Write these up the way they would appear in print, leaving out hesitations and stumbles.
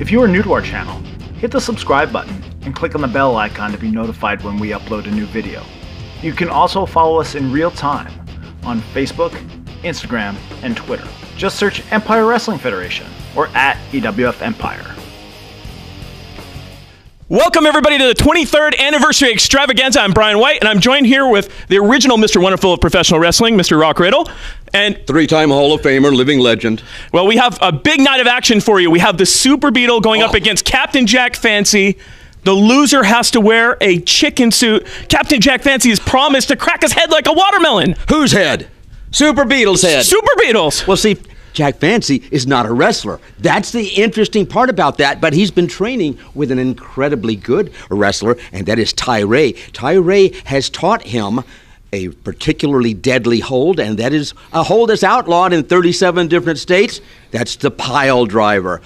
If you are new to our channel, hit the subscribe button and click on the bell icon to be notified when we upload a new video. You can also follow us in real time on Facebook, Instagram, and Twitter. Just search Empire Wrestling Federation or at EWF Empire. Welcome everybody to the 23rd anniversary Extravaganza. I'm Brian White, and I'm joined here with the original Mr. Wonderful of professional wrestling, Mr. Rock Riddle, and three-time Hall of Famer, living legend. Well, we have a big night of action for you. We have the Superbeetle going up against Captain Jack Fancy. The loser has to wear a chicken suit. Captain Jack Fancy has promised to crack his head like a watermelon. Whose head? Superbeetle's head. Superbeetle's. Well, see, Jack Fancy is not a wrestler. That's the interesting part about that, but he's been training with an incredibly good wrestler, and that is Ty Ray. Ty Ray has taught him a particularly deadly hold, and that is a hold that's outlawed in 37 different states. That's the pile driver.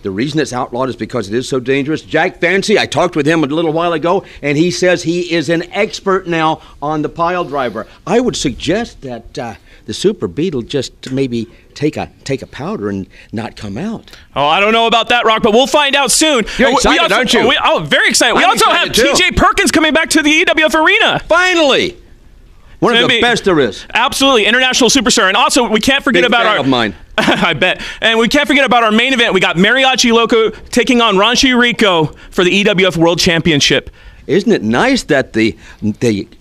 The reason it's outlawed is because it is so dangerous. Jack Fancy, I talked with him a little while ago, and he says he is an expert now on the pile driver. I would suggest that the Superbeetle just maybe take a powder and not come out. Oh, I don't know about that, Rock, but we'll find out soon. You're excited, aren't you? Very excited. We also have too. TJ Perkins coming back to the EWF arena. Finally! One of the best there is. Absolutely, international superstar. And also, we can't forget about our... of mine. I bet. And we can't forget about our main event. We got Mariachi Loco taking on Raunchy Rico for the EWF World Championship. Isn't it nice that the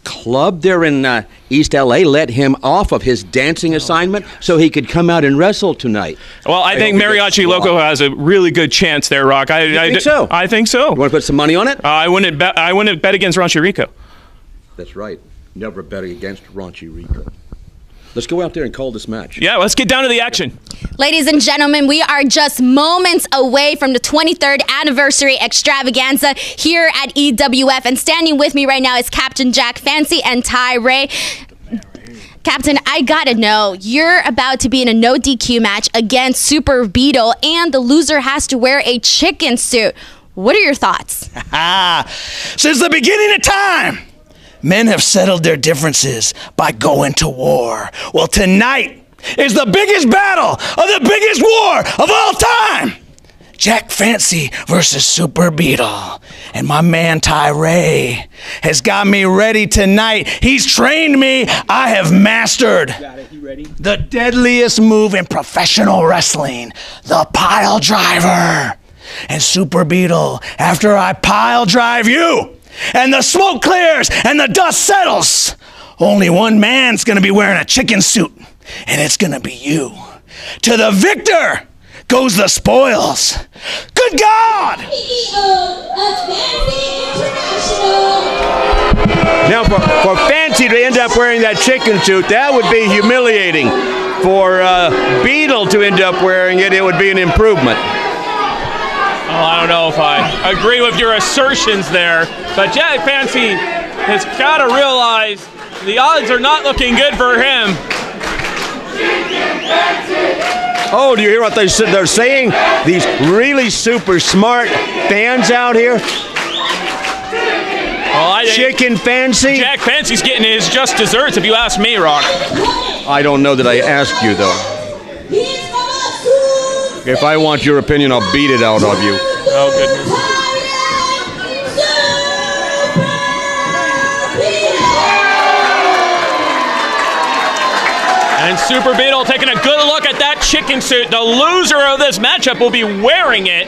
club there in East L.A. let him off of his dancing assignment so he could come out and wrestle tonight? Well, I think Mariachi Loco has a really good chance there, Rock. You think so? I think so. You want to put some money on it? I wouldn't bet against Raunchy Rico. That's right. Never bet against Raunchy Rico. Let's go out there and call this match. Yeah, let's get down to the action. Ladies and gentlemen, we are just moments away from the 23rd anniversary Extravaganza here at EWF. And standing with me right now is Captain Jack Fancy and Ty Ray. Captain, I gotta know, you're about to be in a no DQ match against Superbeetle, and the loser has to wear a chicken suit. What are your thoughts? Since the beginning of time, men have settled their differences by going to war. Well, tonight is the biggest battle of the biggest war of all time. Jack Fancy versus Superbeetle. And my man Ty Ray has got me ready tonight. He's trained me. I have mastered the deadliest move in professional wrestling, the pile driver. And Superbeetle, after I pile drive you, and the smoke clears and the dust settles, only one man's gonna be wearing a chicken suit, and it's gonna be you. To the victor goes the spoils. Good God! Now, for Fancy to end up wearing that chicken suit, that would be humiliating. For Beetle to end up wearing it, it would be an improvement. Well, I don't know if I agree with your assertions there, but Jack Fancy has got to realize the odds are not looking good for him. Oh, do you hear what they're saying? These really super smart fans out here. Well, Chicken Fancy? Jack Fancy's getting his just desserts, if you ask me, Rock. I don't know that I asked you, though. If I want your opinion, I'll beat it out of you. Oh, goodness. And Superbeetle taking a good look at that chicken suit. The loser of this matchup will be wearing it.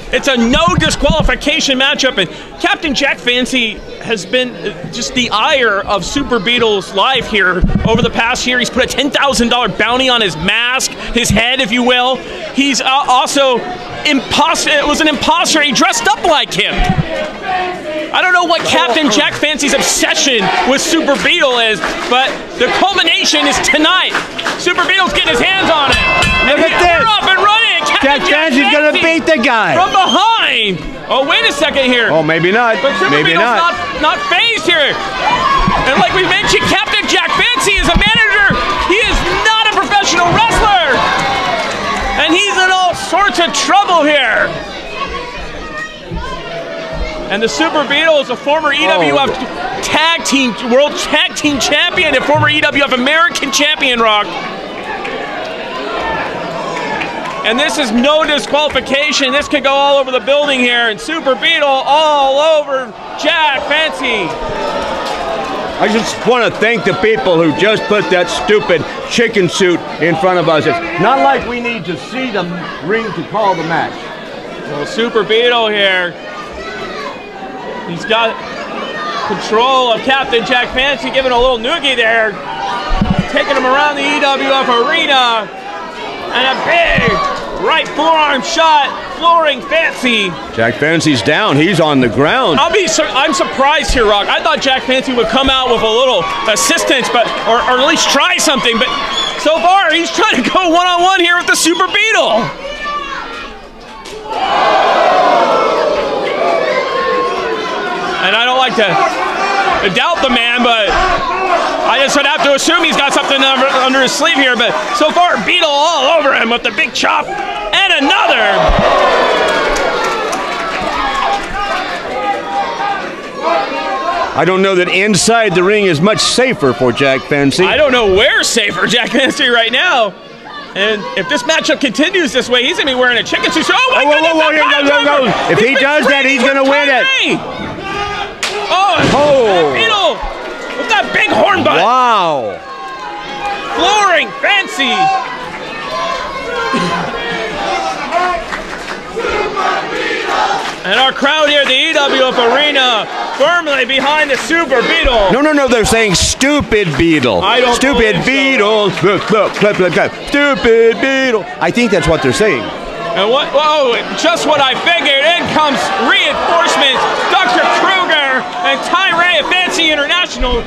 It's a no disqualification matchup, and Captain Jack Fancy has been just the ire of Superbeetle's life here over the past year. He's put a $10,000 bounty on his mask, his head, if you will. He's also was an imposter. He dressed up like him. I don't know what Captain Jack Fancy's obsession with Superbeetle is, but the culmination is tonight. Superbeetle's getting his hands on it. Look at this. They're up and running. Jack Fancy's going to beat the guy. From behind. Oh, wait a second here. Oh, maybe not. But Maybe not phased here. And like we mentioned, Captain Jack Fancy is a manager. He is not a professional wrestler. And he's in all sorts of trouble here. And the Superbeetle is a former EWF Tag Team World Tag Team Champion and former EWF American Champion, Rock. And this is no disqualification. This could go all over the building here. And Superbeetle all over Jack Fancy. I just want to thank the people who just put that stupid chicken suit in front of us. It's not like we need to see the ring to call the match. Well, Superbeetle here. He's got control of Captain Jack Fancy, giving a little noogie there. Taking him around the EWF arena. And a big right forearm shot, flooring Fancy. Jack Fancy's down. He's on the ground. I'm surprised here, Rock. I thought Jack Fancy would come out with a little assistance, but or at least try something. But so far, he's trying to go one-on-one here with the Superbeetle. And I don't like to doubt the man, but I just would have to assume he's got something under his sleeve here. But so far, Beetle all over him with the big chop and another. I don't know that inside the ring is much safer for Jack Fancy. I don't know where's safer Jack Fancy right now. And if this matchup continues this way, he's going to be wearing a chicken suit. Oh, my goodness! If he does that, he's going to win it. Oh, Beetle with that big horn butt. Wow. Flooring Fancy. And our crowd here at the EWF Arena firmly behind the Superbeetle. No, they're saying stupid Beetle. I don't Stupid Beetle. So. Look, stupid Beetle. I think that's what they're saying. And just what I figured. In comes reinforcements. Dr. Kruger and Tyree of Fancy International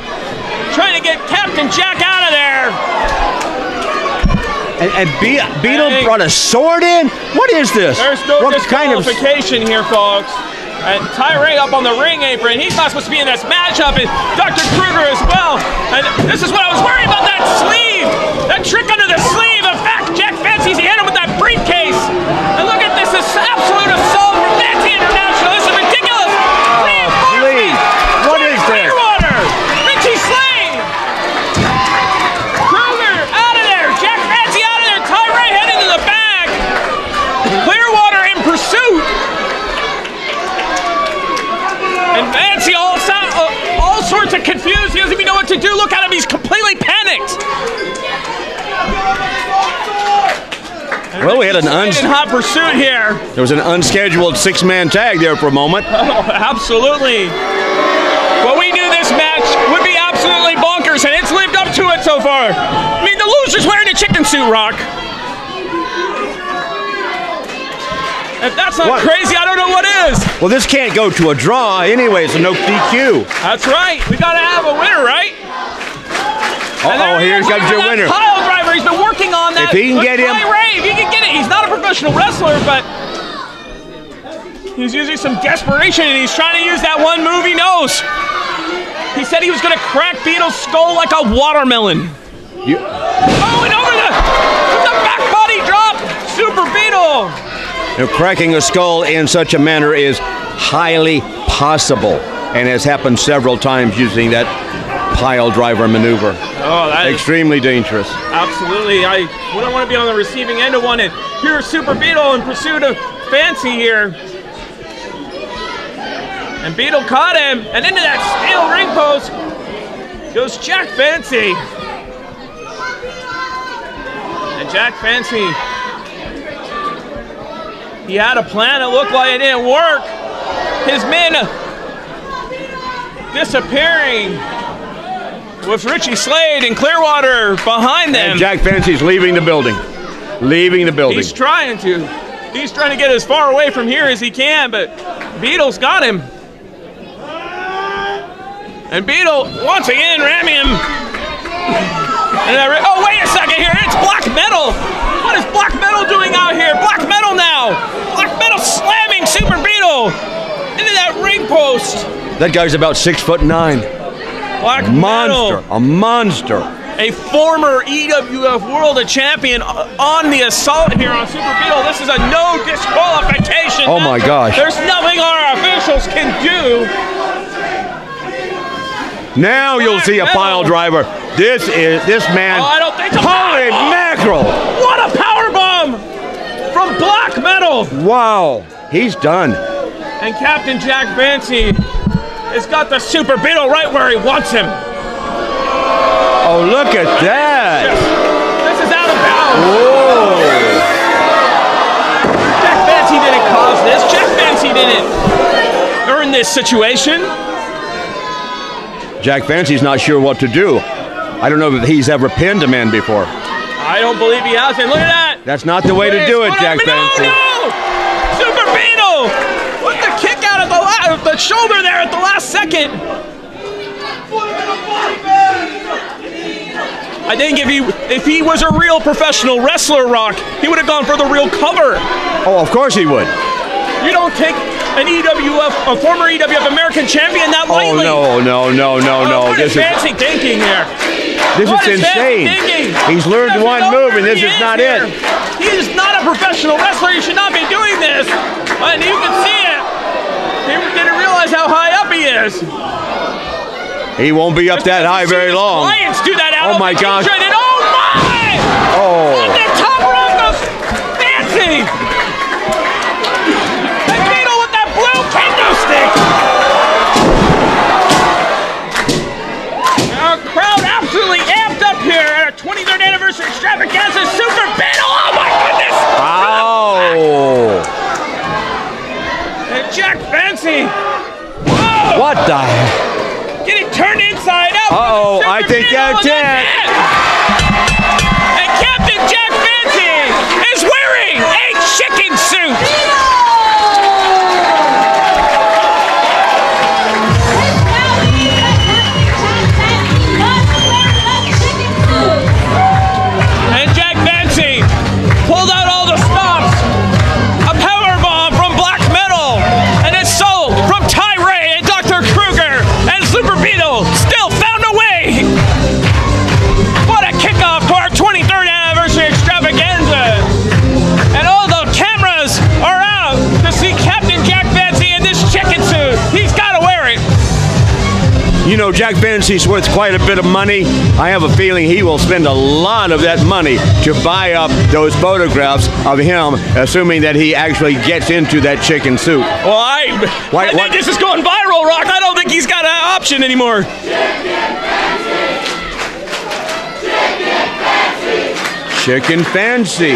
trying to get Captain Jack out of there. And Beetle brought a sword in? What is this? There's no disqualification here, folks. And Tyree up on the ring apron. He's not supposed to be in this matchup. And Dr. Kruger as well. And this is what I was worried about, that sleeve. That trick under the sleeve. In fact, Jack Fancy's hit him with that briefcase. And look at this. This absolute assault from Fancy International. This is ridiculous. Please. What is this? Clearwater. Richie Slade. Kruger out of there. Jack Fancy out of there. Tyree heading to the bag. Clearwater in pursuit. And Fancy all sorts of confused. He doesn't even know what to do. Look at him. He's completely panicked. Well, we had an hot pursuit here. There was an unscheduled six-man tag there for a moment. Oh, absolutely. Well, we knew this match would be absolutely bonkers, and it's lived up to it so far. I mean, the loser's wearing a chicken suit, Rock. If that's not crazy, I don't know what is. Well, this can't go to a draw anyway, so no DQ. That's right. We got to have a winner, right? Here comes your winner. Pile driver. He's been working on that. If he can get him. If he can get it. He's not a professional wrestler, but he's using some desperation, and he's trying to use that one move he knows. He said he was going to crack Beetle's skull like a watermelon. And over the back body drop. Superbeetle. Cracking a skull in such a manner is highly possible and has happened several times using that pile driver maneuver. Oh, that is extremely dangerous. Absolutely. I wouldn't want to be on the receiving end of one. And here's Superbeetle in pursuit of Fancy here. And Beetle caught him, and into that steel ring post goes Jack Fancy. And Jack Fancy, he had a plan. It looked like it didn't work. His men disappearing with Richie Slade and Clearwater behind them. And Jack Fancy's leaving the building. He's trying to. He's trying to get as far away from here as he can, but Beetle's got him. And Beetle, once again, ramming him. Oh, wait a second here. It's Black Metal. What is Black Metal doing out here? Black Metal now. Black Metal slamming Superbeetle into that ring post. That guy's about 6'9". Black Metal. A monster. A former EWF World Champion on the assault here on Superbeetle. This is a no disqualification. Oh my gosh. There's nothing our officials can do. Now you'll see a pile driver. This man. Oh, I don't think so. Holy mackerel! What a power bomb Beetle! Wow, he's done. And Captain Jack Fancy has got the Super Beetle right where he wants him. Oh, look at that. This is out of bounds. Whoa. Jack Fancy didn't cause this. Jack Fancy didn't earn this situation. Jack Fancy's not sure what to do. I don't know if he's ever pinned a man before. I don't believe he has. And look at that. That's not the way to do it, Jack Fancy. No! Super Beetle with the kick out of the shoulder there at the last second. I think if he was a real professional wrestler, Rock, he would have gone for the real cover. Oh, of course he would. You don't take a former EWF American champion that lightly. Oh, no. What is Fancy thinking here? This is insane. He's learned one move, and this is not it. He is not a professional wrestler. He should not be doing this. And you can see it. He didn't realize how high up he is. He won't be up that high very long. Lions do that out. Oh my gosh. And oh my! Oh. On the top rope goes Fancy. And Beetle with that blue kendo stick. Our crowd absolutely amped up here at our 23rd anniversary extravaganza. Super Beetle. Oh my goodness! Ow! And Jack Fancy. Whoa! What the heck? Getting turned inside out. Uh-oh, I think that's it. And Captain Jack Fancy is wearing a chicken suit. And Jack Fancy pulled out all the stops. A power bomb from Black Metal. And it's sold from Tyree and Dr. Kruger. And Super Beetle still found a way. What a kickoff to our 23rd anniversary extravaganza. And all the cameras are out to see Captain Jack Fancy in this chicken suit. He's got to wear it. You know, Jack Fancy's worth quite a bit of money. I have a feeling he will spend a lot of that money to buy up those photographs of him, assuming that he actually gets into that chicken suit. Well, I think this is going viral, Rock. I don't think he's got an option anymore. Chicken Fancy.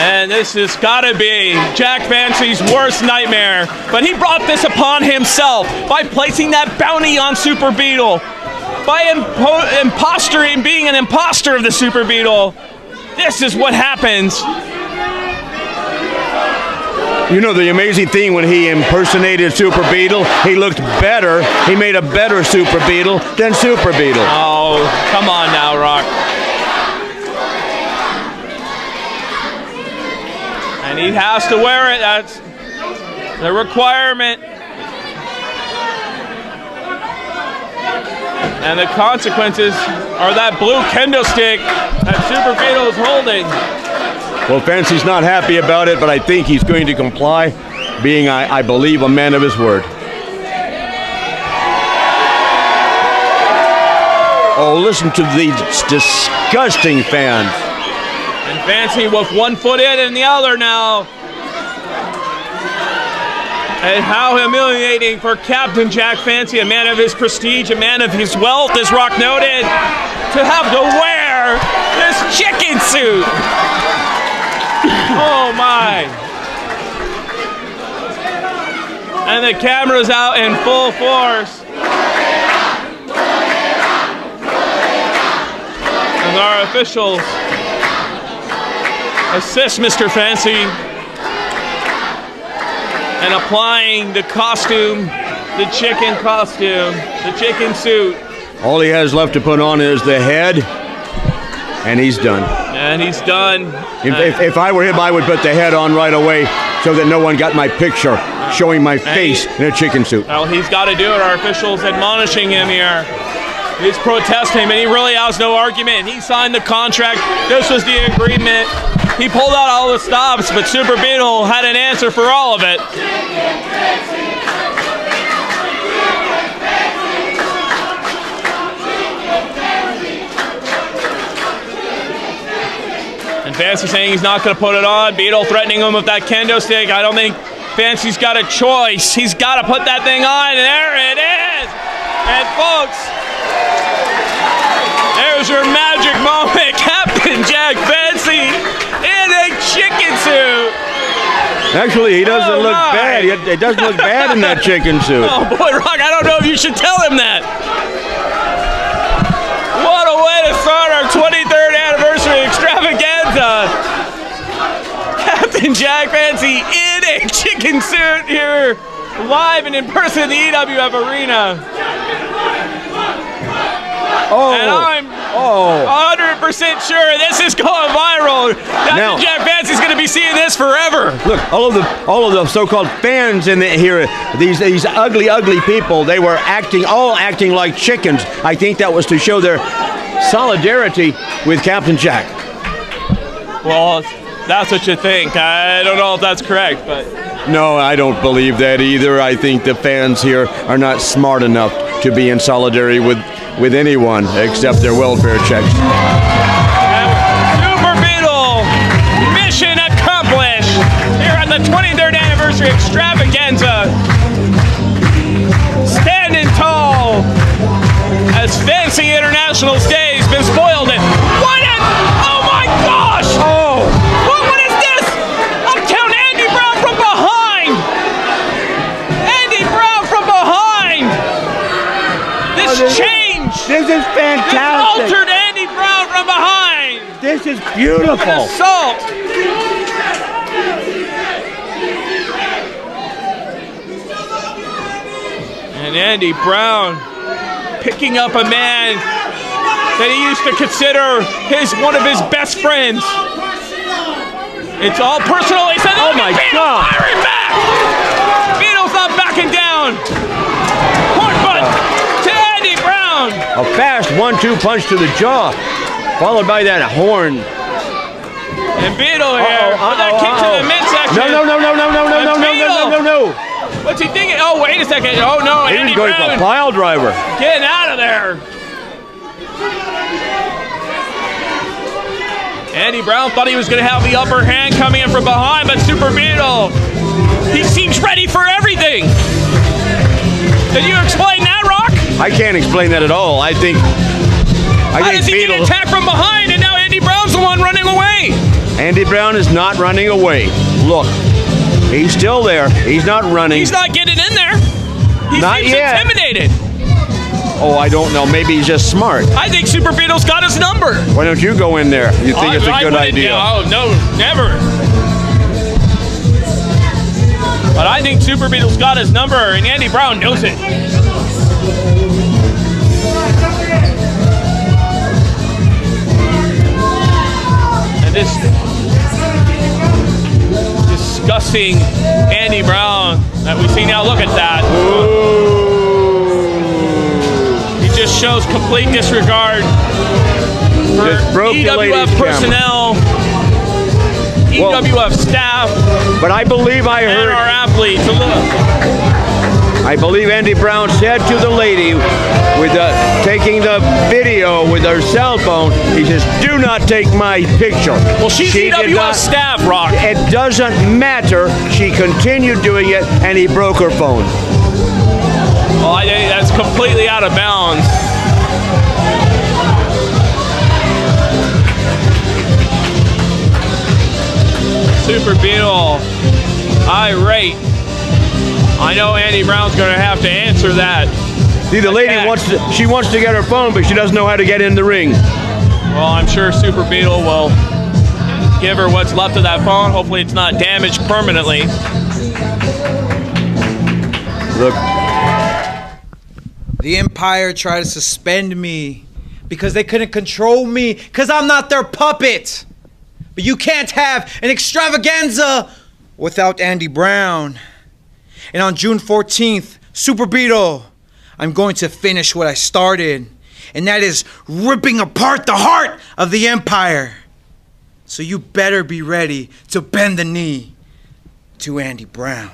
And this has got to be Jack Fancy's worst nightmare. But he brought this upon himself by placing that bounty on Super Beetle. By being an imposter of the Super Beetle. This is what happens. You know, the amazing thing, when he impersonated Super Beetle, he looked better. He made a better Super Beetle than Super Beetle. Oh, come on now, Rock. And he has to wear it. That's the requirement. And the consequences are that blue kendo stick that Super Beetle is holding. Well, Fancy's not happy about it, but I think he's going to comply, being, I believe, a man of his word. Oh, listen to these disgusting fans. And Fancy with one foot in and the other now. And how humiliating for Captain Jack Fancy, a man of his prestige, a man of his wealth, as Rock noted, to have to wear this chicken suit. Oh my. And the camera's out in full force. And our officials assist Mr. Fancy in applying the costume, the chicken costume, the chicken suit. All he has left to put on is the head, and he's done. And he's done. If I were him, I would put the head on right away so that no one got my picture showing my face in a chicken suit. Well, he's got to do it. Our officials admonishing him here. He's protesting, but he really has no argument. He signed the contract. This was the agreement. He pulled out all the stops, but Super Beetle had an answer for all of it. Fancy saying he's not going to put it on. Beetle threatening him with that kendo stick. I don't think Fancy's got a choice. He's got to put that thing on, and there it is. And folks, there's your magic moment. Captain Jack Fancy in a chicken suit. Actually, he doesn't look bad. It doesn't look bad in that chicken suit. Oh, boy, Rock, I don't know if you should tell him that. What a way to start our 23rd anniversary extravaganza. Captain Jack Fancy in a chicken suit here, live and in person in the EWF arena. And I'm 100% sure this is going viral. Captain Jack Fancy's going to be seeing this forever. Look, all of the so-called fans in here, these ugly people, they were all acting like chickens. I think that was to show their solidarity with Captain Jack. Well, that's what you think. I don't know if that's correct, but... No, I don't believe that either. I think the fans here are not smart enough to be in solidarity with anyone except their welfare checks. Superbeetle, mission accomplished here on the 23rd anniversary extravaganza. Standing tall as Fancy International Stage been spoiled. Oh my gosh! Oh! What is this? Uptown Andy Brown from behind! Andy Brown from behind! This change! This is fantastic! This altered Andy Brown from behind! This is beautiful! An assault! And Andy Brown picking up a man that he used to consider one of his best friends. It's all personal. He said, "Oh my God!" Firing back. Beetle's not backing down. Horn butt to Andy Brown. A fast 1-2 punch to the jaw, followed by that horn. And Beetle here with that kick to the midsection. No. What's he thinking? Oh, wait a second. Oh no, Andy Brown. He's going for a pile driver. Getting out of there. Andy Brown thought he was going to have the upper hand coming in from behind, but Superbeetle, he seems ready for everything. Can you explain that, Rock? I can't explain that at all. I think he get attacked from behind, and now Andy Brown's the one running away. Andy Brown is not running away. Look, he's still there. He's not running. He's not getting in there. He not seems yet. Intimidated. Oh, I don't know. Maybe he's just smart. I think Superbeetle's got his number. Why don't you go in there? You think it's a good idea? Oh, no, never. But I think Superbeetle's got his number, and Andy Brown knows it. And this disgusting Andy Brown that we see now. Look at that. Ooh. He just shows complete disregard for EWF personnel, EWF staff, but I believe I heard and our athletes. I believe Andy Brown said to the lady with taking the video with her cell phone, he says, "Do not take my picture." Well, she's EWF staff, Rock. It doesn't matter. She continued doing it, and he broke her phone. Well, I think that's completely out of bounds. Superbeetle, irate. I know Andy Brown's going to have to answer that. See, the lady wants to get her phone, but she doesn't know how to get in the ring. Well, I'm sure Superbeetle will give her what's left of that phone. Hopefully it's not damaged permanently. Look. The Empire tried to suspend me because they couldn't control me because I'm not their puppet. But you can't have an extravaganza without Andy Brown. And on June 14th, Superbeetle, I'm going to finish what I started. And that is ripping apart the heart of the Empire. So you better be ready to bend the knee to Andy Brown.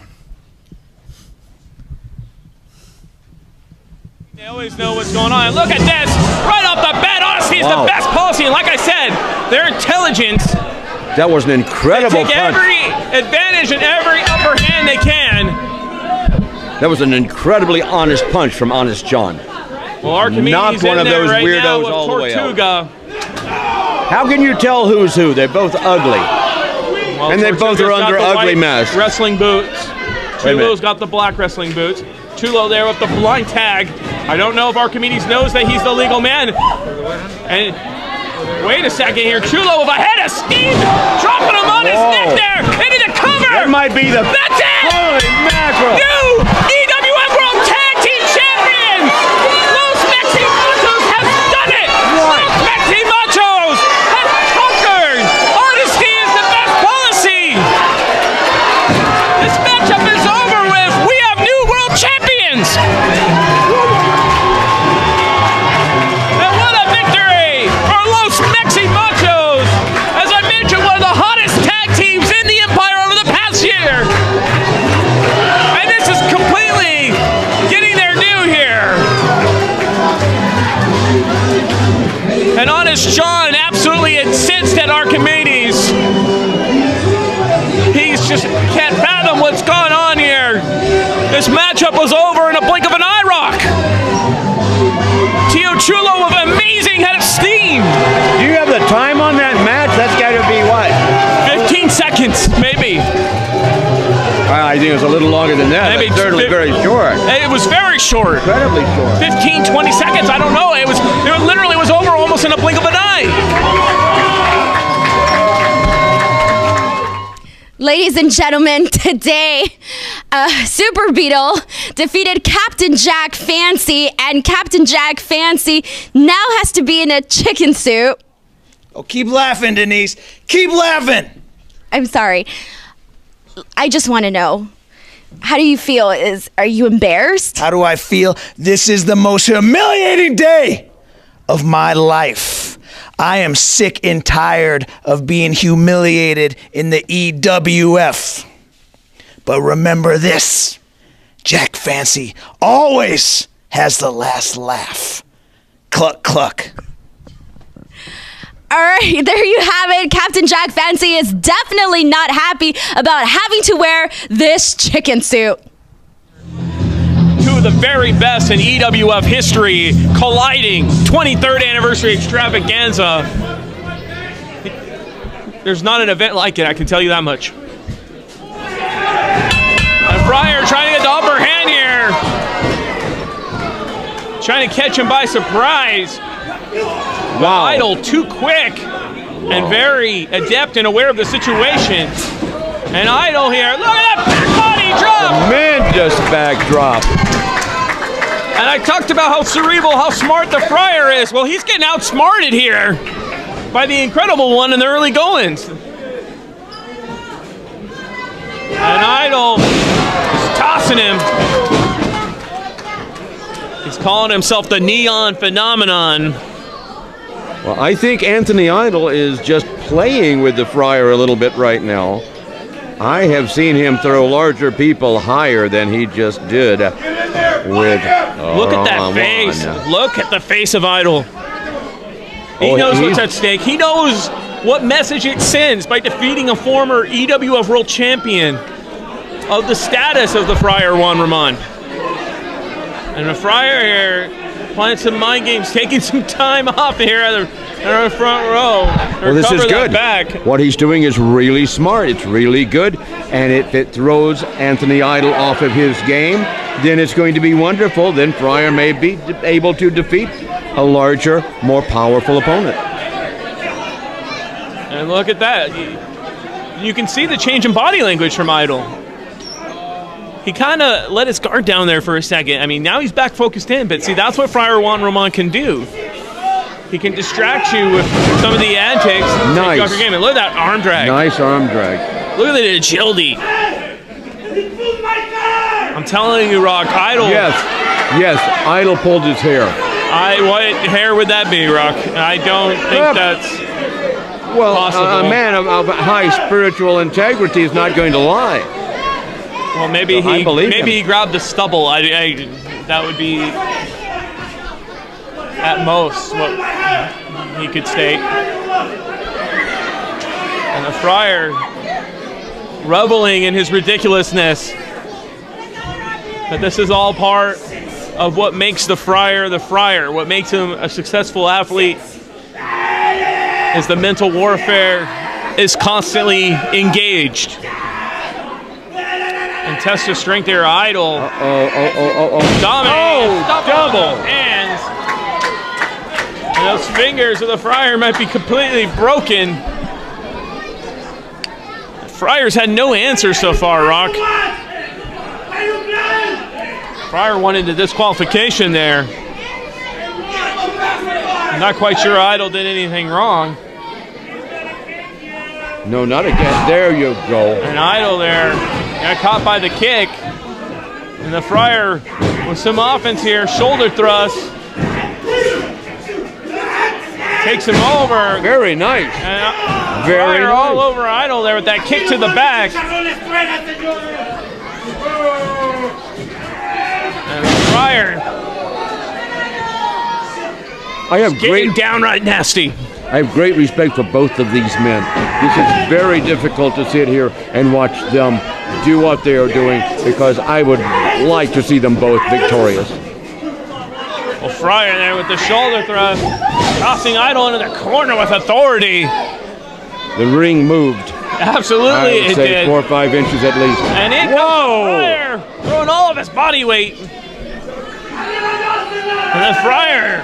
They always know what's going on. Look at this. Right off the bat, honesty is the best policy. And like I said, their intelligence That was an incredible They take punch. every advantage and every upper hand they can. That was an incredibly honest punch from Honest John. Well, Archimedes Knocked one in of there those right weirdos now with all the way out. Tortuga. How can you tell who's who? They're both ugly. Well, And they both are Tortuga's got under the ugly white masks. wrestling boots. Wait a minute. Chulo's got the black wrestling boots. Chulo there with the blind tag. I don't know if Archimedes knows that he's the legal man. And wait a second here. Chulo with a head of steam, dropping him on his neck there into the cover. That might be the... That's it! Holy mackerel! New EWF World Tag Team Champions! Los Mexi Machos has done it! What? Los Mexi Machos has conquered! Honesty is the best policy! This matchup is over with! We have new world champions! And what a victory for Los Mexi Machos! As I mentioned, one of the hottest tag teams in the Empire over the past year! And this is completely getting their due here. And Honest John absolutely incensed at Archimedes. He's just can't fathom what's going on here. This matchup was over in a blink of an eye rock. Tio Chulo with an amazing head of steam. Do you have the time on that match? That's got to be what? 15 seconds, maybe. I think it was a little longer than that. Maybe That's certainly very short. It was very short. Incredibly short. 15, 20 seconds, I don't know. It literally was over almost in a blink of an eye. Ladies and gentlemen, today, Superbeetle defeated Captain Jack Fancy, and Captain Jack Fancy now has to be in a chicken suit. Oh, keep laughing, Denise. Keep laughing. I'm sorry. I just want to know, how do you feel? Are you embarrassed? How do I feel? This is the most humiliating day of my life. I am sick and tired of being humiliated in the EWF. But remember this, Jack Fancy always has the last laugh. Cluck, cluck. All right, there you have it. Captain Jack Fancy is definitely not happy about having to wear this chicken suit. Two of the very best in EWF history colliding. 23rd anniversary extravaganza. There's not an event like it, I can tell you that much. And Friar trying to get the upper hand here. Trying to catch him by surprise. Wow. Idol too quick and very adept and aware of the situation. And Idol here, look at that back body drop! Tremendous backdrop. And I talked about how cerebral, how smart the Friar is. Well, he's getting outsmarted here by the incredible one in the early goings. And Idol is tossing him. He's calling himself the Neon Phenomenon. Well, I think Anthony Idol is just playing with the Friar a little bit right now. I have seen him throw larger people higher than he just did with Look at that face. Look at the face of Idol. He knows what's at stake. He knows what message it sends by defeating a former EWF World Champion of the status of the Friar Juan Ramon. And the Friar here playing some mind games, taking some time off here at the front row. Well, this is good. Back. What he's doing is really smart. It's really good. And if it throws Anthony Idol off of his game, then it's going to be wonderful. Then Friar may be able to defeat a larger, more powerful opponent. And look at that. You can see the change in body language from Idol. He kind of let his guard down there for a second. I mean, now he's back focused in, but see, that's what Friar Juan Ramon can do. He can distract you with some of the antics. Nice. Off your game. And look at that arm drag. Nice arm drag. Look at the agility. I'm telling you, Rock, Idol. Yes, Idol pulled his hair. What hair would that be, Rock? I don't think that's possible. A man of high spiritual integrity is not going to lie. Well, maybe he grabbed the stubble. That would be at most what he could state. And the Friar reveling in his ridiculousness. But this is all part of what makes the Friar the Friar. What makes him a successful athlete is the mental warfare is constantly engaged. And test of strength there, Idol. Dominating, double hands. And those fingers of the Friar might be completely broken. The Friar's had no answer so far, Rock. Friar wanted the disqualification there. I'm not quite sure Idol did anything wrong. No, not again. There you go. And Idol there got caught by the kick. And the Friar with some offense here, shoulder thrust. Takes him over. Very nice. And Very Friar nice. all over Idol there with that kick to the back. And the Friar getting downright nasty. I have great respect for both of these men. This is very difficult to sit here and watch them do what they are doing because I would like to see them both victorious. Well, Friar there with the shoulder thrust, tossing Idol into the corner with authority. The ring moved. Absolutely, I would it say did. 4 or 5 inches at least. And in comes Friar, throwing all of his body weight. And the Friar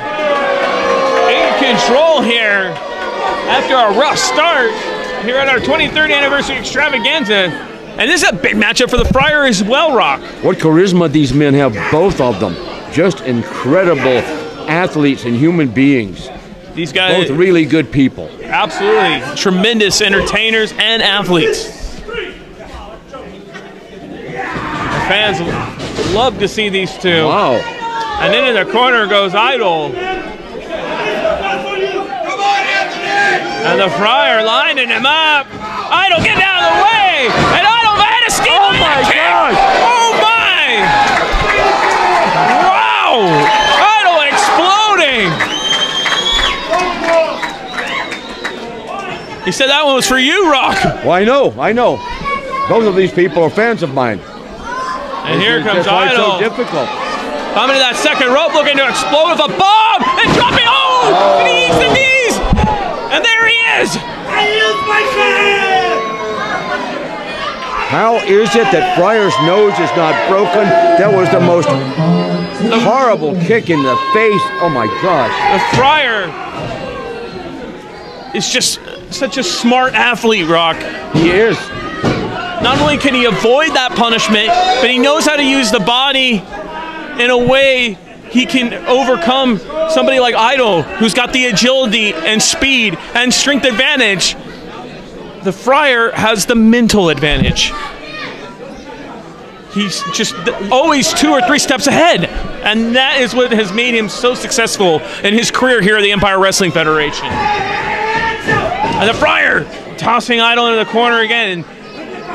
in control here after a rough start here at our 23rd anniversary extravaganza. And this is a big matchup for the Friar as well, Rock. What charisma these men have, both of them. Just incredible athletes and human beings. These guys, both really good people. Absolutely. Tremendous entertainers and athletes. The fans love to see these two. Wow. And then in the corner goes Idol. And the Friar lining him up. Idol, get out of the way! And Idol had a steal. Oh my gosh! Oh my! Wow! Idol exploding. He said that one was for you, Rock. Well, I know. Both of these people are fans of mine. And here comes Idol. It's so Idol. difficult. Coming to that second rope, looking to explode with a bomb and dropping. Oh! And he eats the knees. And there he is. I use my hand. How is it that Friar's nose is not broken? That was the most horrible kick in the face. Oh my gosh. The Friar is just such a smart athlete, Rock. He is. Not only can he avoid that punishment, but he knows how to use the body in a way he can overcome somebody like Idol, who's got the agility and speed and strength advantage. The Friar has the mental advantage. He's just always 2 or 3 steps ahead. And that is what has made him so successful in his career here at the Empire Wrestling Federation. And the Friar tossing Idol into the corner again.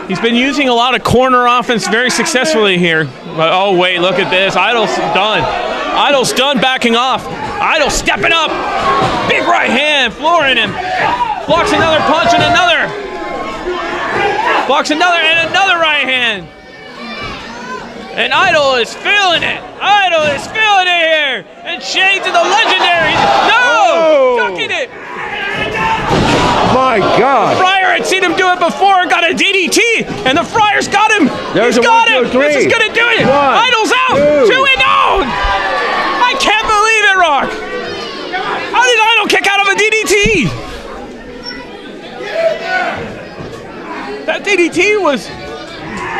He's been using a lot of corner offense very successfully here. But oh wait, look at this. Idol's done. Idol's done backing off. Idol stepping up. Big right hand, flooring him. Blocks another punch and another. Blocks another and another right hand. And Idol is feeling it. Idol is feeling it here. And shades of the legendary. No! Ducking it. My God. Friar had seen him do it before and got a DDT. And the Friar's got him. There's He's a got 1, 2, him. 3. This is going to do it. 1, Idol's out. 2. 2 and down. I can't believe it, Rock. How did Idol kick out of a DDT? That DDT was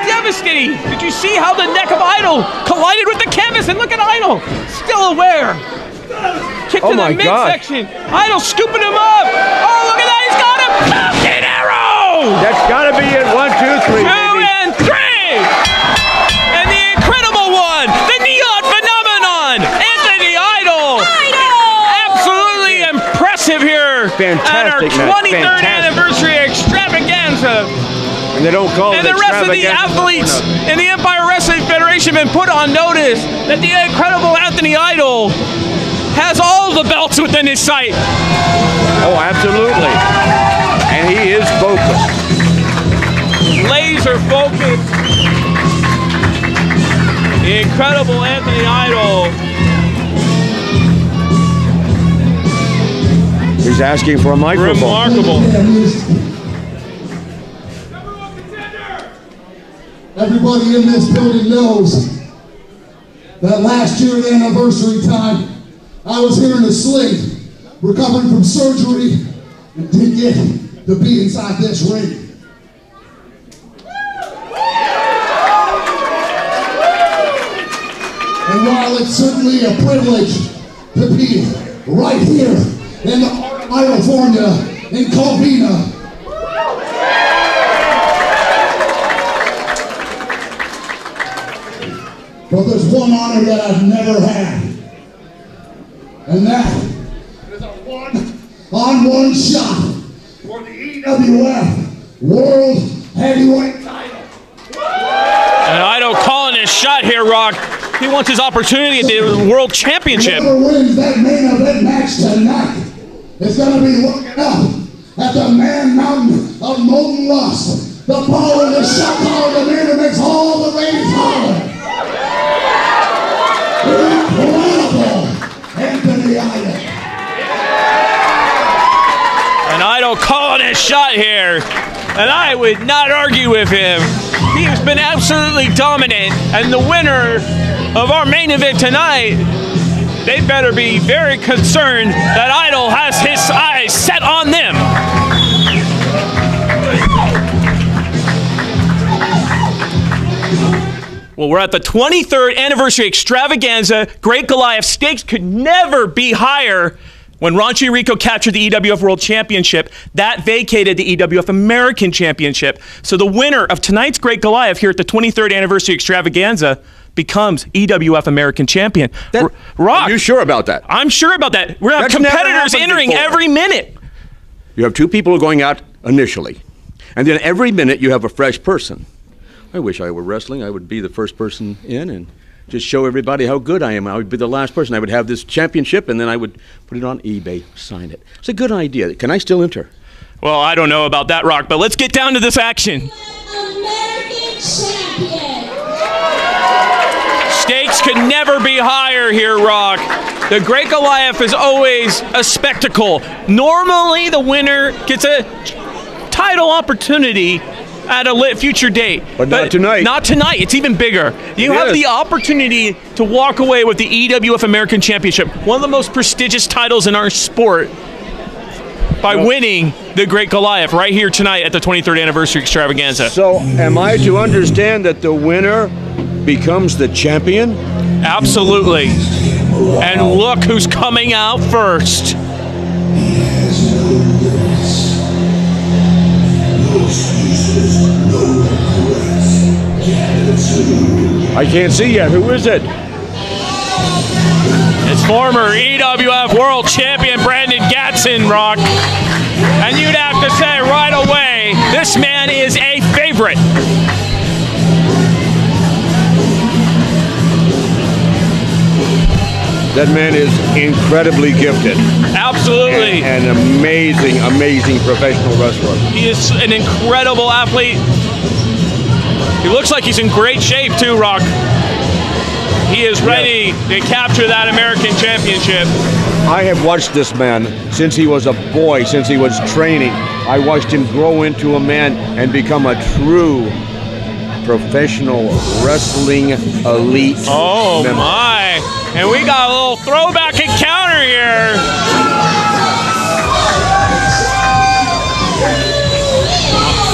devastating. Did you see how the neck of Idol collided with the canvas? And look at Idol, still aware. Kick to the midsection. Idol scooping him up. Oh, look at that. He's got him. Mountain arrow. That's got to be it. 1, 2, 3. 2 and 3. And the incredible one, the neon phenomenon, Anthony Idol. Absolutely impressive here Fantastic at our match. 23rd anniversary extravaganza. And they don't call it And the rest of the extravaganza athletes for nothing. in the Empire Wrestling Federation have been put on notice that the incredible Anthony Idol has all the belts within his sight. Oh, absolutely. And he is focused. laser focus. The incredible Anthony Idol. He's asking for a microphone. Remarkable. Everybody in this building knows that last year at anniversary time, I was here in a Slade, recovering from surgery, and didn't get to be inside this ring. And while it's certainly a privilege to be right here in California, in Covina, but there's one honor that I've never had, and that is a one-on-one shot for the EWF World Heavyweight title. And Idol calling his shot here, Rock. He wants his opportunity at the World Championship. Whoever wins that main event match tonight is going to be looking up at the man mountain of molten lust, the power of the shot power, the man that makes all the ladies holler. Incredible Anthony Idol. And Idol calling his shot here. And I would not argue with him. He has been absolutely dominant. And the winner of our main event tonight, they better be very concerned that Idol has his eyes set on them. Well, we're at the 23rd anniversary Extravaganza. Great Goliath. Stakes could never be higher. When Raunchy and Rico captured the EWF World Championship, that vacated the EWF American Championship. So the winner of tonight's Great Goliath here at the 23rd anniversary Extravaganza becomes EWF American Champion. Rock. Are you sure about that? I'm sure about that. We're going to have That's competitors entering every minute. You have two people going out initially, and then every minute you have a fresh person. I wish I were wrestling. I would be the first person in and just show everybody how good I am. I would be the last person. I would have this championship, and then I would put it on eBay, sign it. It's a good idea. Can I still enter? Well, I don't know about that, Rock, but let's get down to this action. American champion. Stakes could never be higher here, Rock. The Great Goliath is always a spectacle. Normally, the winner gets a title opportunity at a future date. But not tonight. Not tonight. It's even bigger. You have the opportunity to walk away with the EWF American Championship, one of the most prestigious titles in our sport, by winning the Great Goliath right here tonight at the 23rd anniversary Extravaganza. So am I to understand that the winner becomes the champion? Absolutely. And look who's coming out first. I can't see yet. Who is it? It's former EWF World Champion Brandon Gatson, Rock. And you'd have to say right away, this man is a favorite. That man is incredibly gifted. Absolutely. And an amazing, amazing professional wrestler. He is an incredible athlete. He looks like he's in great shape too, Rock. He is ready to capture that American Championship. I have watched this man since he was a boy, since he was training. I watched him grow into a man and become a true professional wrestling elite member. My. And we got a little throwback encounter here.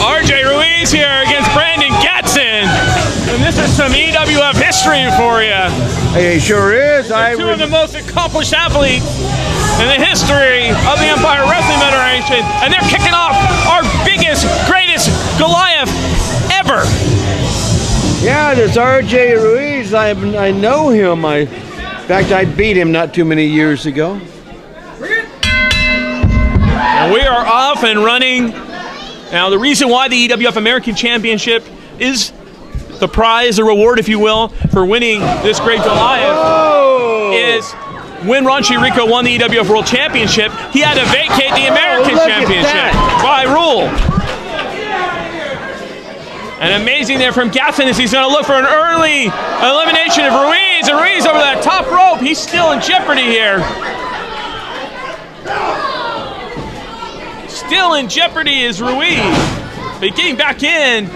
RJ Ruiz here against Brandon Gatson. And this is some EWF history for you. He sure is. Two of the most accomplished athletes in the history of the Empire Wrestling Federation. And they're kicking off our biggest, greatest Goliath ever. Yeah, this RJ Ruiz, I know him. In fact, I beat him not too many years ago. And we are off and running. Now, the reason why the EWF American Championship is the prize, the reward, if you will, for winning this Great Goliath is when Raunchy Rico won the EWF World Championship, he had to vacate the American Championship by rule. And Amazing there from Gatson as he's going to look for an early elimination of Ruiz. And Ruiz over that top rope. He's still in jeopardy here. Still in jeopardy is Ruiz. But getting back in,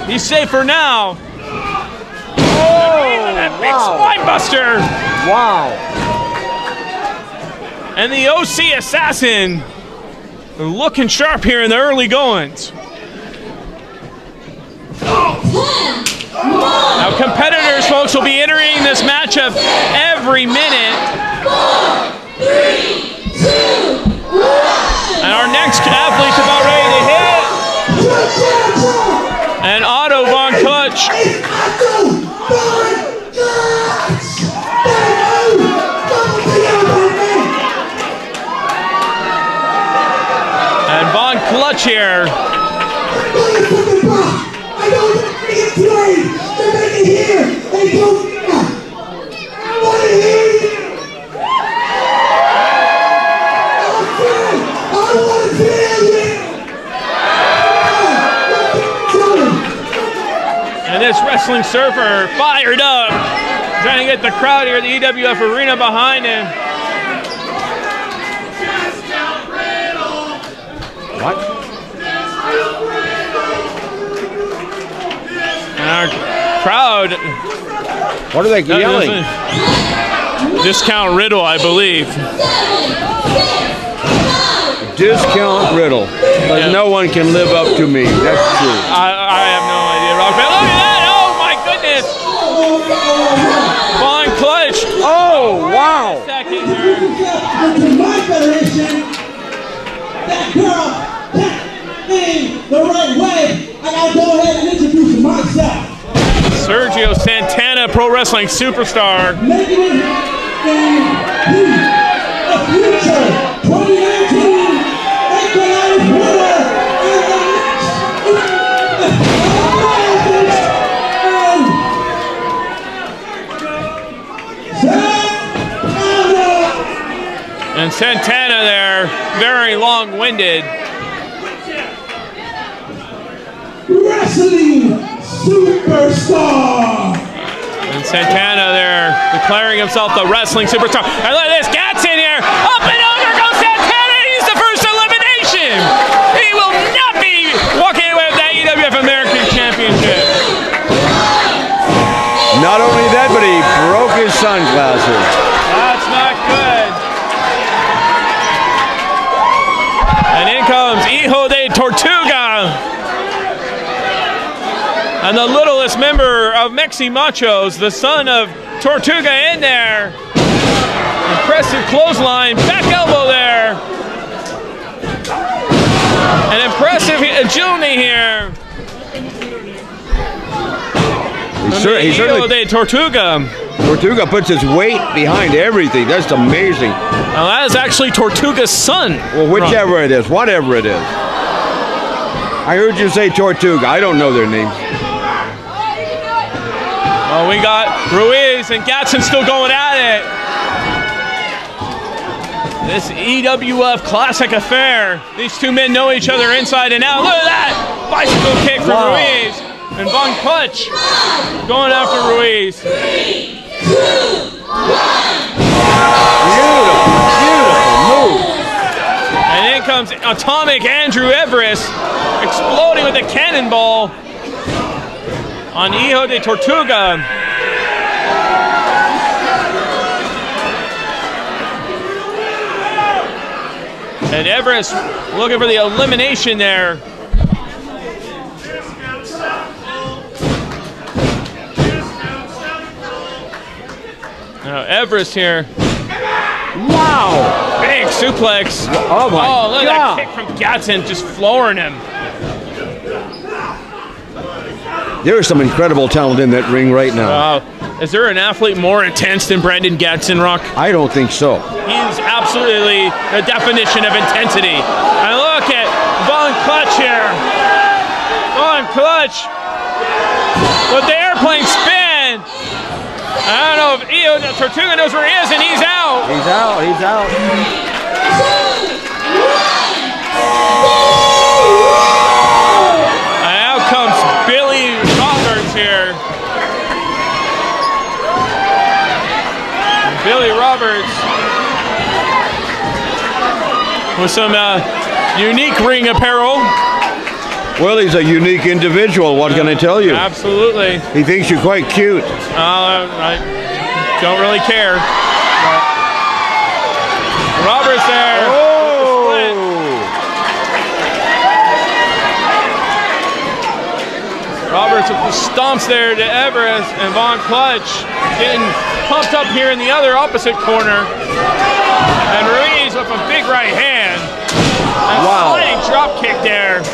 he's safe for now. Oh, that big spine buster. Wow. And the OC Assassin looking sharp here in the early goings. Now competitors, folks, will be entering this matchup every minute. 4, 3, 2, 1. And our next athlete's about ready to hit. And Otto Von Kutch. And Von Clutch here. And this wrestling surfer fired up, trying to get the crowd here at the EWF arena behind him. What? And our crowd. What are they yelling? Discount Riddle, I believe. Discount Riddle. But no one can live up to me. That's true. I have no idea, Rock. Look at that! Oh my goodness! Von Clutch. Oh, wow! Second here. To my federation, that girl kept me the right way. I gotta go ahead and introduce myself. Sergio Santana, pro wrestling superstar. Making it the future 2019 Goliath winner and Santana there, very long-winded. Wrestling superstar. And Santana there, declaring himself the wrestling superstar. And look at this, Gatson here, up and over goes Santana. He's the first elimination. He will not be walking away with that EWF American Championship. Not only that, but he broke his sunglasses. That's not good. And in comes Hijo de Tortuga. And the littlest member of Mexi Machos, the son of Tortuga in there. Impressive clothesline, back elbow there. An impressive agility here. He certainly, Tortuga. Tortuga puts his weight behind everything. That's amazing. Now that is actually Tortuga's son. Well, whichever it is, whatever it is. I heard you say Tortuga. I don't know their names. Well, we got Ruiz and Gatson still going at it. This EWF classic affair. These two men know each other inside and out. Look at that! Bicycle kick from Ruiz. And Von Kutch going after Ruiz. 3, 2, 1. Beautiful move. And in comes Atomic Andrew Everest, exploding with a cannonball on Hijo de Tortuga. And Everest looking for the elimination there. Now Everest here. Wow! Big suplex. Oh my Oh, look God. at that kick from Gatson, just flooring him. There is some incredible talent in that ring right now. Is there an athlete more intense than Brandon Gatson, Rock? I don't think so. He's absolutely the definition of intensity. And look at Von Kutch here. Von Kutch with the airplane spin. I don't know if Hijo de Tortuga knows where he is, and he's out. He's out. He's out. 2, 1. And out comes Billy Roberts with some unique ring apparel. Well, he's a unique individual. What can I tell you? Absolutely. He thinks you're quite cute. I don't really care. Roberts there. Oh! Roberts with the stomps there to Everest, and Von Clutch getting pumped up here in the other opposite corner. And Ruiz with a big right hand. And sliding drop kick there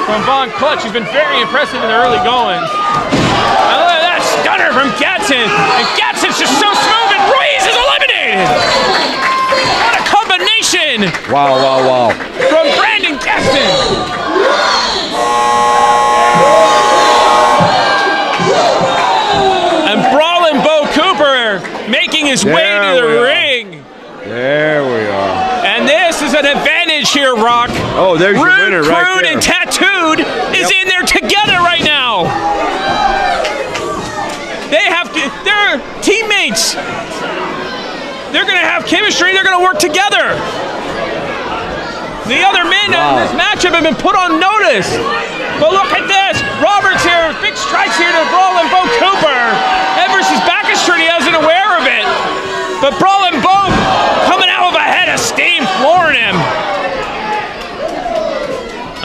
from Von Clutch. He's been very impressive in the early goings. And look at that stunner from Gatson. And Gatson's just so smooth, and Ruiz is eliminated. What a combination. Wow, wow, wow. From Brandon Gatson. And Brawlin' Bo Cooper making his way to the ring. There we are. And this is an advantage here, Rock. Oh, there's your winner right Crude there. and Tattooed is in there together right now. They're teammates. They're going to have chemistry. They're going to work together. The other men in this matchup have been put on notice. But look at this. Roberts here, big strikes here to Brawlin' Bo Cooper. Everest's back is straight. He isn't aware of it. But Brawlin' Bo coming out with a head of steam, flooring him.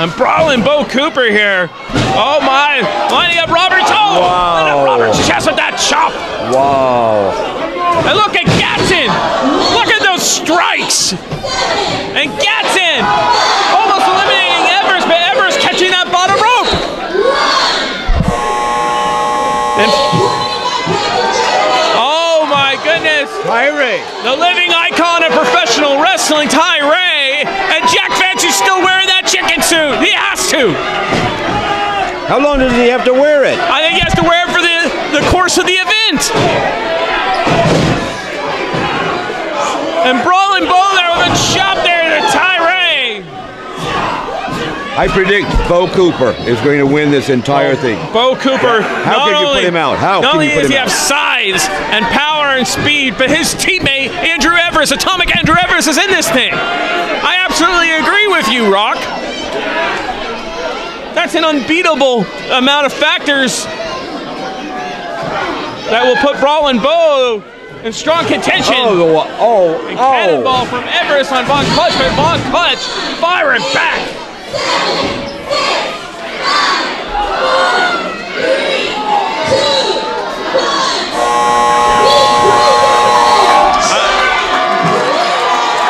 And Brawlin' Bo Cooper here. Oh my, lining up Roberts. Oh, lining up Roberts' chest with that chop. Wow. And look at Gatson. Look at those strikes. And Gatson almost eliminating Everest, but Everest catching that bottom rope. And oh my goodness. Tyree. The living icon of professional wrestling, Tyree. And Jack Fancy's still wearing that chicken suit. He has to. How long does he have to wear it? I think he has to wear it for the course of the event. And Brawlin' Bo there with a chop there to Tyree. I predict Bo Cooper is going to win this entire thing. Bo Cooper. How can you put him out? How not can only you put does him he out? have size and power and speed, but his teammate, Andrew Everest, Atomic Andrew Everest, is in this thing. I absolutely agree with you, Rock. That's an unbeatable amount of factors that will put Brawlin' Bo in strong contention. And cannonball from Everest on Von Clutch, but Von Clutch firing back.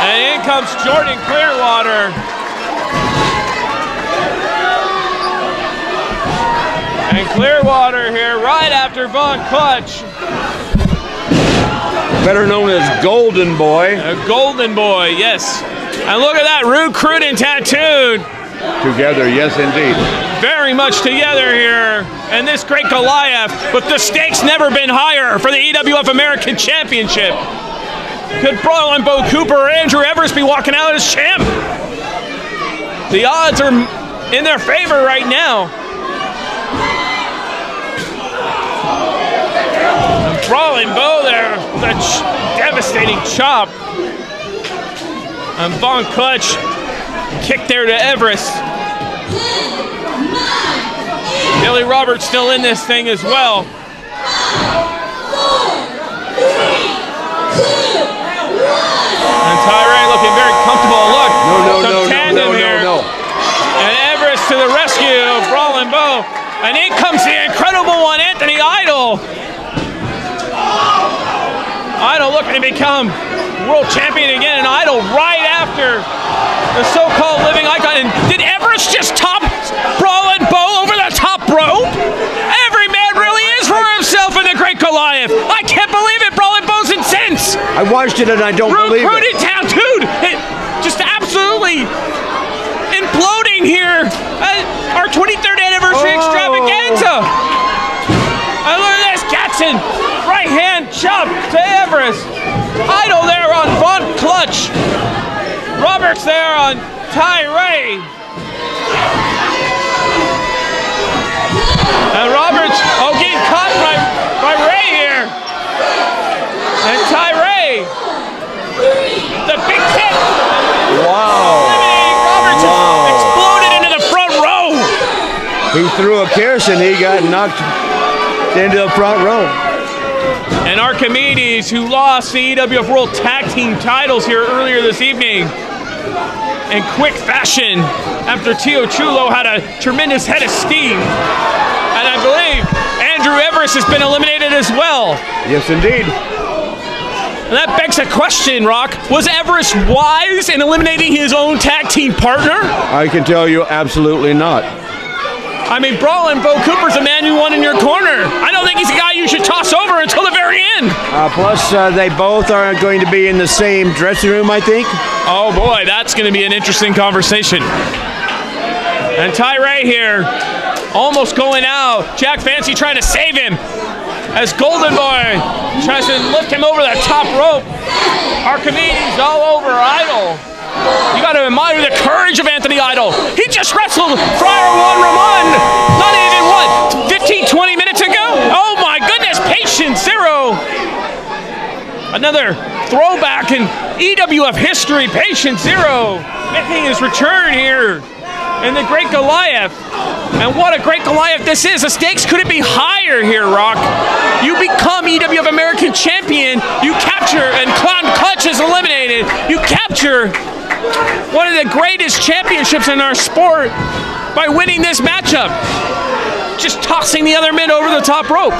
And in comes Jordan Clearwater. And Clearwater here right after Von Clutch. Better known as Golden Boy. A Golden Boy, yes. And look at that, Rude, Crude, and Tattooed. Together, yes indeed. Very much together here. And this great Goliath, with the stakes never been higher for the EWF American Championship. Could Brawlin' Bo Cooper or Andrew Everest be walking out as champ? The odds are in their favor right now. And Brawlin' Bo there, the devastating chop. And Von Clutch kick there to Everest. Billy Roberts still in this thing as well. And Tyree looking very comfortable. Look, some tandem here. And Everest to the rescue of Brawlin' Bo. And in comes the incredible one, Anthony Idol. Idol looking to become world champion again, and Idol right after the so-called living icon. And did Everest just top Brawlin' Bo over the top rope? Every man really is for himself in the Great Goliath. I can't believe it. Brawlin' Bo's incensed. I watched it and I don't believe Rude it. and Tattooed. Just absolutely imploding here at our 23rd anniversary extravaganza. And look at this, Gatson. Right hand chop to Everest. Idol there on Von Clutch. Roberts there on Tyree. And Roberts, getting caught by Ray here. And Tyree through a kiss and he got knocked into the front row. And Archimedes, who lost the EWF World Tag Team titles here earlier this evening in quick fashion after Tio Chulo had a tremendous head of steam. And I believe Andrew Everest has been eliminated as well. Yes, indeed. And that begs a question, Rock. Was Everest wise in eliminating his own tag team partner? I can tell you absolutely not. I mean, Brawlin' Bo Cooper's the man you want in your corner. I don't think he's the guy you should toss over until the very end. Plus, they both are going to be in the same dressing room, I think. Oh boy, that's going to be an interesting conversation. And Tyree here, almost going out. Jack Fancy trying to save him as Golden Boy tries to lift him over that top rope. Archimedes all over Idol. You got to admire the courage of Anthony Idol. He just wrestled Friar Juan Ramon not even, what, 15, 20 minutes ago? Oh my goodness, Patient Zero. Another throwback in EWF history, Patient Zero making his return here in the Great Goliath. And what a great Goliath this is. The stakes couldn't be higher here, Rock. You become EWF American Champion. You capture, and Clown Clutch is eliminated. You capture one of the greatest championships in our sport by winning this matchup. Just tossing the other men over the top rope.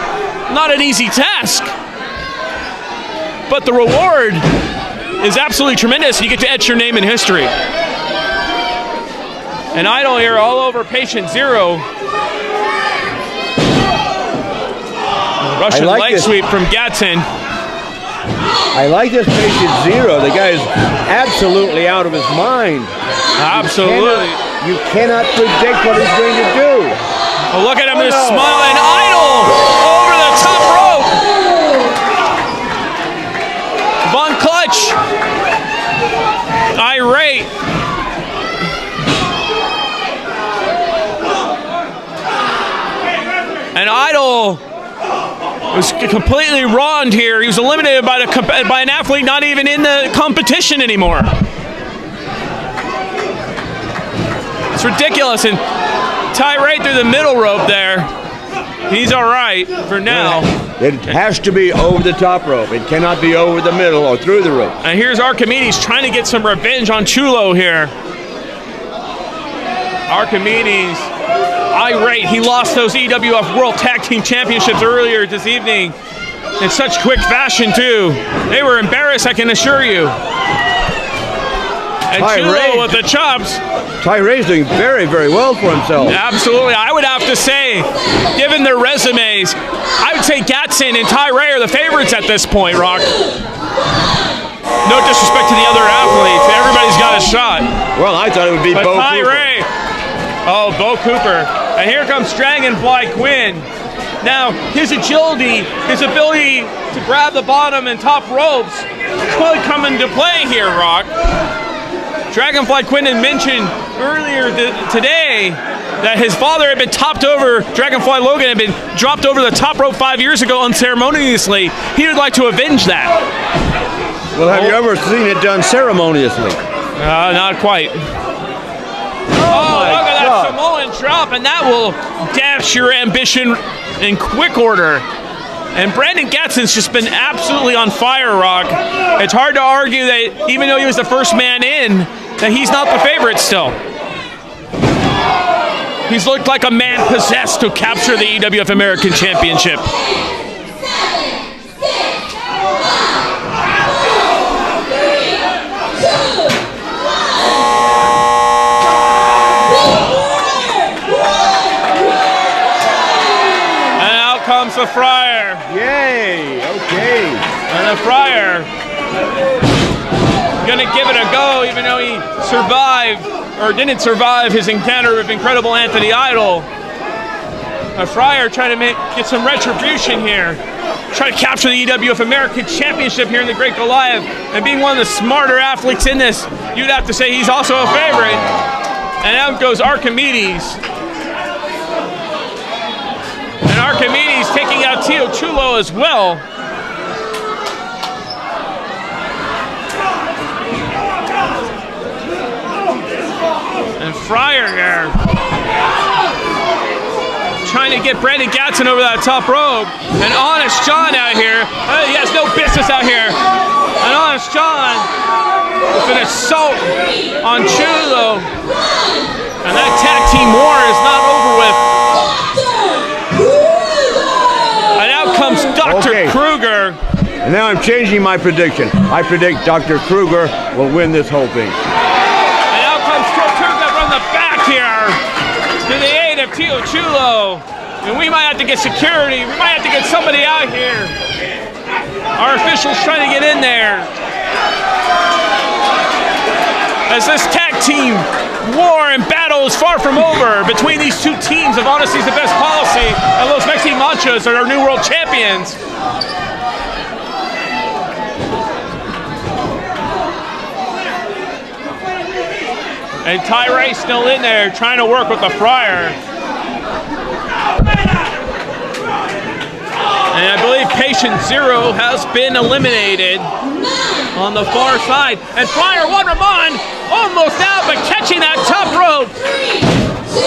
Not an easy task. But the reward is absolutely tremendous. You get to etch your name in history. And Idol here all over Patient Zero. Russian leg sweep from Gatson. I like this Patient Zero. The guy is absolutely out of his mind. Absolutely. You cannot predict what he's going to do. Well, look at him just smiling. Idol over the top rope. Von Clutch. Irate. And Idol was completely wronged here. He was eliminated by an athlete not even in the competition anymore. It's ridiculous. And tie right through the middle rope there. He's all right for now. It has to be over the top rope. It cannot be over the middle or through the rope. And here's Archimedes trying to get some revenge on Chulo here. Archimedes, irate. He lost those EWF World Tag Team Championships earlier this evening in such quick fashion, too. They were embarrassed, I can assure you. And Chulo with the chops. Tyree's doing very, very well for himself. Absolutely. I would have to say, given their resumes, I would say Gatson and Tyree are the favorites at this point, Rock. No disrespect to the other athletes. Everybody's got a shot. Well, I thought it would be Bo Tyree. Oh, Bo Cooper. And here comes Dragonfly Quinn. Now, his agility, his ability to grab the bottom and top ropes could come into play here, Rock. Dragonfly Quinn had mentioned earlier today that his father had been topped over, Dragonfly Logan had been dropped over the top rope 5 years ago unceremoniously. He would like to avenge that. Well, have you ever seen it done ceremoniously? Not quite. Oh, look at that Samoan drop, and that will dash your ambition in quick order. And Brandon Gatson's just been absolutely on fire, Rock. It's hard to argue that even though he was the first man in, that he's not the favorite still. He's looked like a man possessed to capture the EWF American Championship. Comes the Friar. Yay, okay. And the Friar gonna give it a go, even though he survived, or didn't survive his encounter with incredible Anthony Idol. The Friar trying to get some retribution here. Try to capture the EWF American Championship here in the Great Goliath. And being one of the smarter athletes in this, you'd have to say he's also a favorite. And out goes Archimedes. And Archimedes taking out Tio Chulo as well. And Friar here. trying to get Brandon Gatson over that top rope. And Honest John out here. He has no business out here. And Honest John with an assault on Chulo. And that tag team war is not over with. And out comes Dr. Kruger. And now I'm changing my prediction. I predict Dr. Kruger will win this whole thing. And out comes Tortuga from the back here to the aid of Tio Chulo. And we might have to get security. We might have to get somebody out here. Our officials trying to get in there. As this tag team war and battle is far from over between these two teams of Honesty's the Best Policy and Los Mexi Machos are our new world champions. And Tyree still in there trying to work with the Friar. And I believe Patient Zero has been eliminated on the far side. And Friar Juan Ramon almost out, but catching that top rope. 3, 2,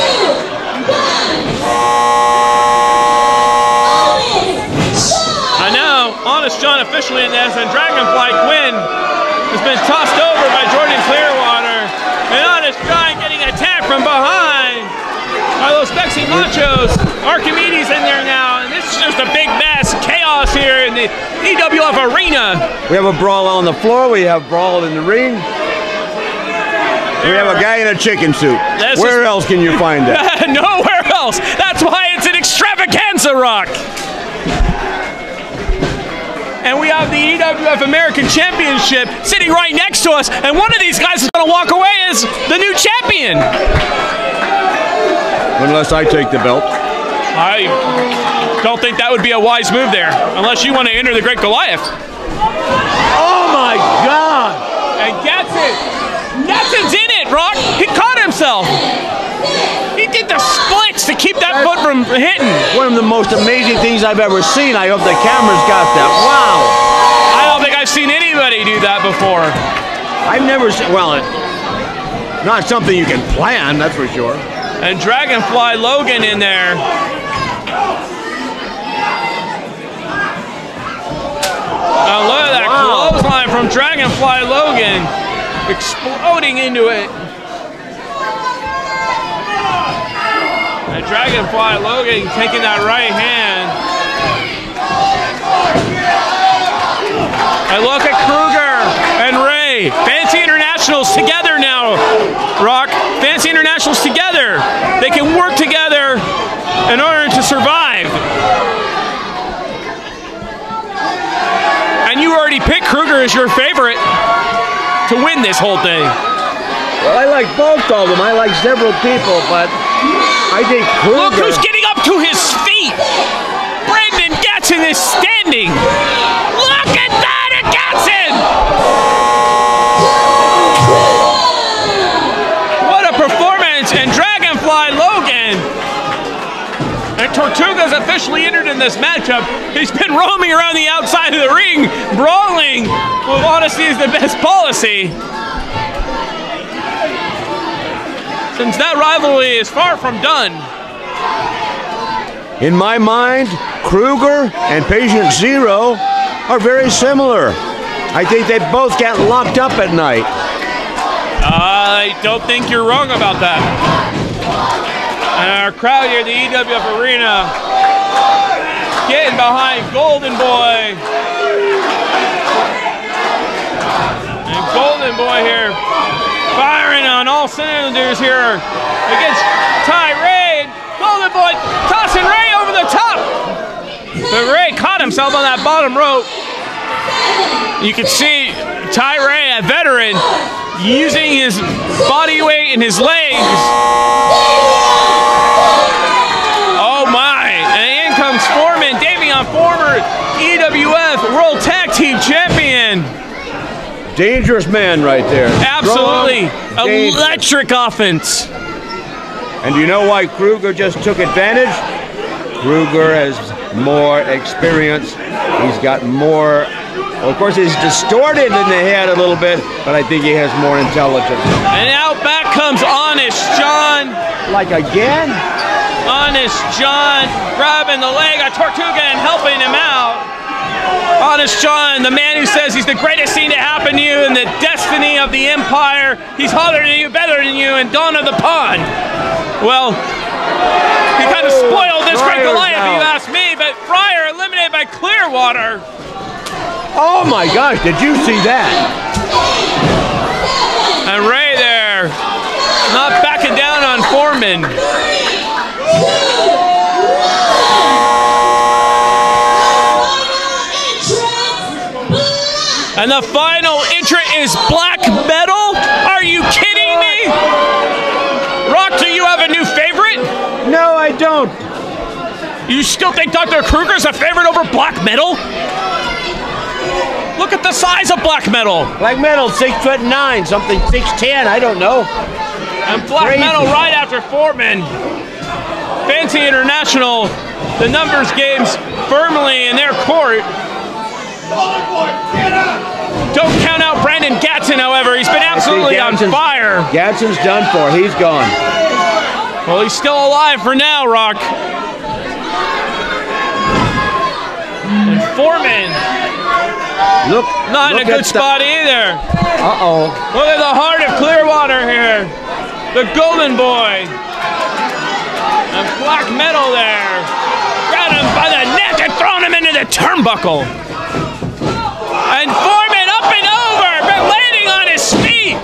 1. And now, Honest John officially in this, and Dragonfly Quinn has been tossed over by Jordan Clearwater. And Honest John getting attacked from behind by Los Mexi Machos. Archimedes in there now, and this is just a big mess. Chaos here in the EWF arena. We have a brawl on the floor. We have brawl in the ring. We have a guy in a chicken suit. Where else can you find that? Nowhere else. That's why it's an extravaganza, Rock. And we have the EWF American Championship sitting right next to us, and one of these guys is going to walk away as the new champion. Unless I take the belt. I don't think that would be a wise move there, unless you want to enter the Great Goliath. Oh my God! And Gatson's in it, Rock. He caught himself. He did the splits to keep that foot from hitting. One of the most amazing things I've ever seen. I hope the camera's got that. Wow! I don't think I've seen anybody do that before. I've never seen, well, not something you can plan, that's for sure. And Dragonfly Logan in there. Now look at that clothesline from Dragonfly Logan. Exploding into it. And Dragonfly Logan taking that right hand. And look at Kruger and Ray. Fancy Internationals together now, Rock. Fancy Internationals together. They can work together in order to survive. And you already picked Kruger as your favorite to win this whole thing. Well, I like both of them. I like several people, but I think Kruger... Look who's getting up to his feet. Brandon Gatson is standing. Look at that, Gatson! What a performance, and Dragonfly Logan. And Tortuga's officially entered in this matchup. He's been roaming around the outside of the ring, brawling with Honesty is the Best Policy. Since that rivalry is far from done. In my mind, Kruger and Patient Zero are very similar. I think they both get locked up at night. I don't think you're wrong about that. And our crowd here at the EWF Arena getting behind Golden Boy. And Golden Boy here firing on all cylinders here against Ray. Golden Boy tossing Ray over the top. But Ray caught himself on that bottom rope. You can see Ray, a veteran, using his body weight and his legs. Oh my, and in comes Foreman, Davion, former EWF World Tag Team Champion. Dangerous man right there. Absolutely. Strong, electric offense. And you know why Kruger just took advantage? Kruger has more experience. He's got more, well, of course he's distorted in the head a little bit, but I think he has more intelligence. And out back comes Honest John. Like again? Honest John grabbing the leg of Tortuga and helping him out. Honest John, the man who says he's the greatest thing to happen to you in the destiny of the Empire. He's harder than you, better than you, and Dawn of the Pond. Well, he kind of spoiled this great Goliath, if you ask me, but Friar eliminated by Clearwater. Oh my gosh, did you see that? And Ray there, not backing down on Foreman. And the final entrant is Black Metal? Are you kidding me? Rock, do you have a new favorite? No, I don't. You still think Dr. Kruger's a favorite over Black Metal? Look at the size of Black Metal. Black Metal, 6'9", something 6'10", I don't know. And Black Metal right after Foreman. Fancy International, the numbers games firmly in their court. Don't count out Brandon Gatson, however. He's been absolutely on fire. Gatson's done for. He's gone. Well, he's still alive for now, Rock. And Foreman. Not in a good spot either. Uh-oh. Look at the heart of Clearwater here. The Golden Boy. And Black Metal there. Grabbed him by the neck and thrown him into the turnbuckle. And Foreman up and over, but landing on his feet.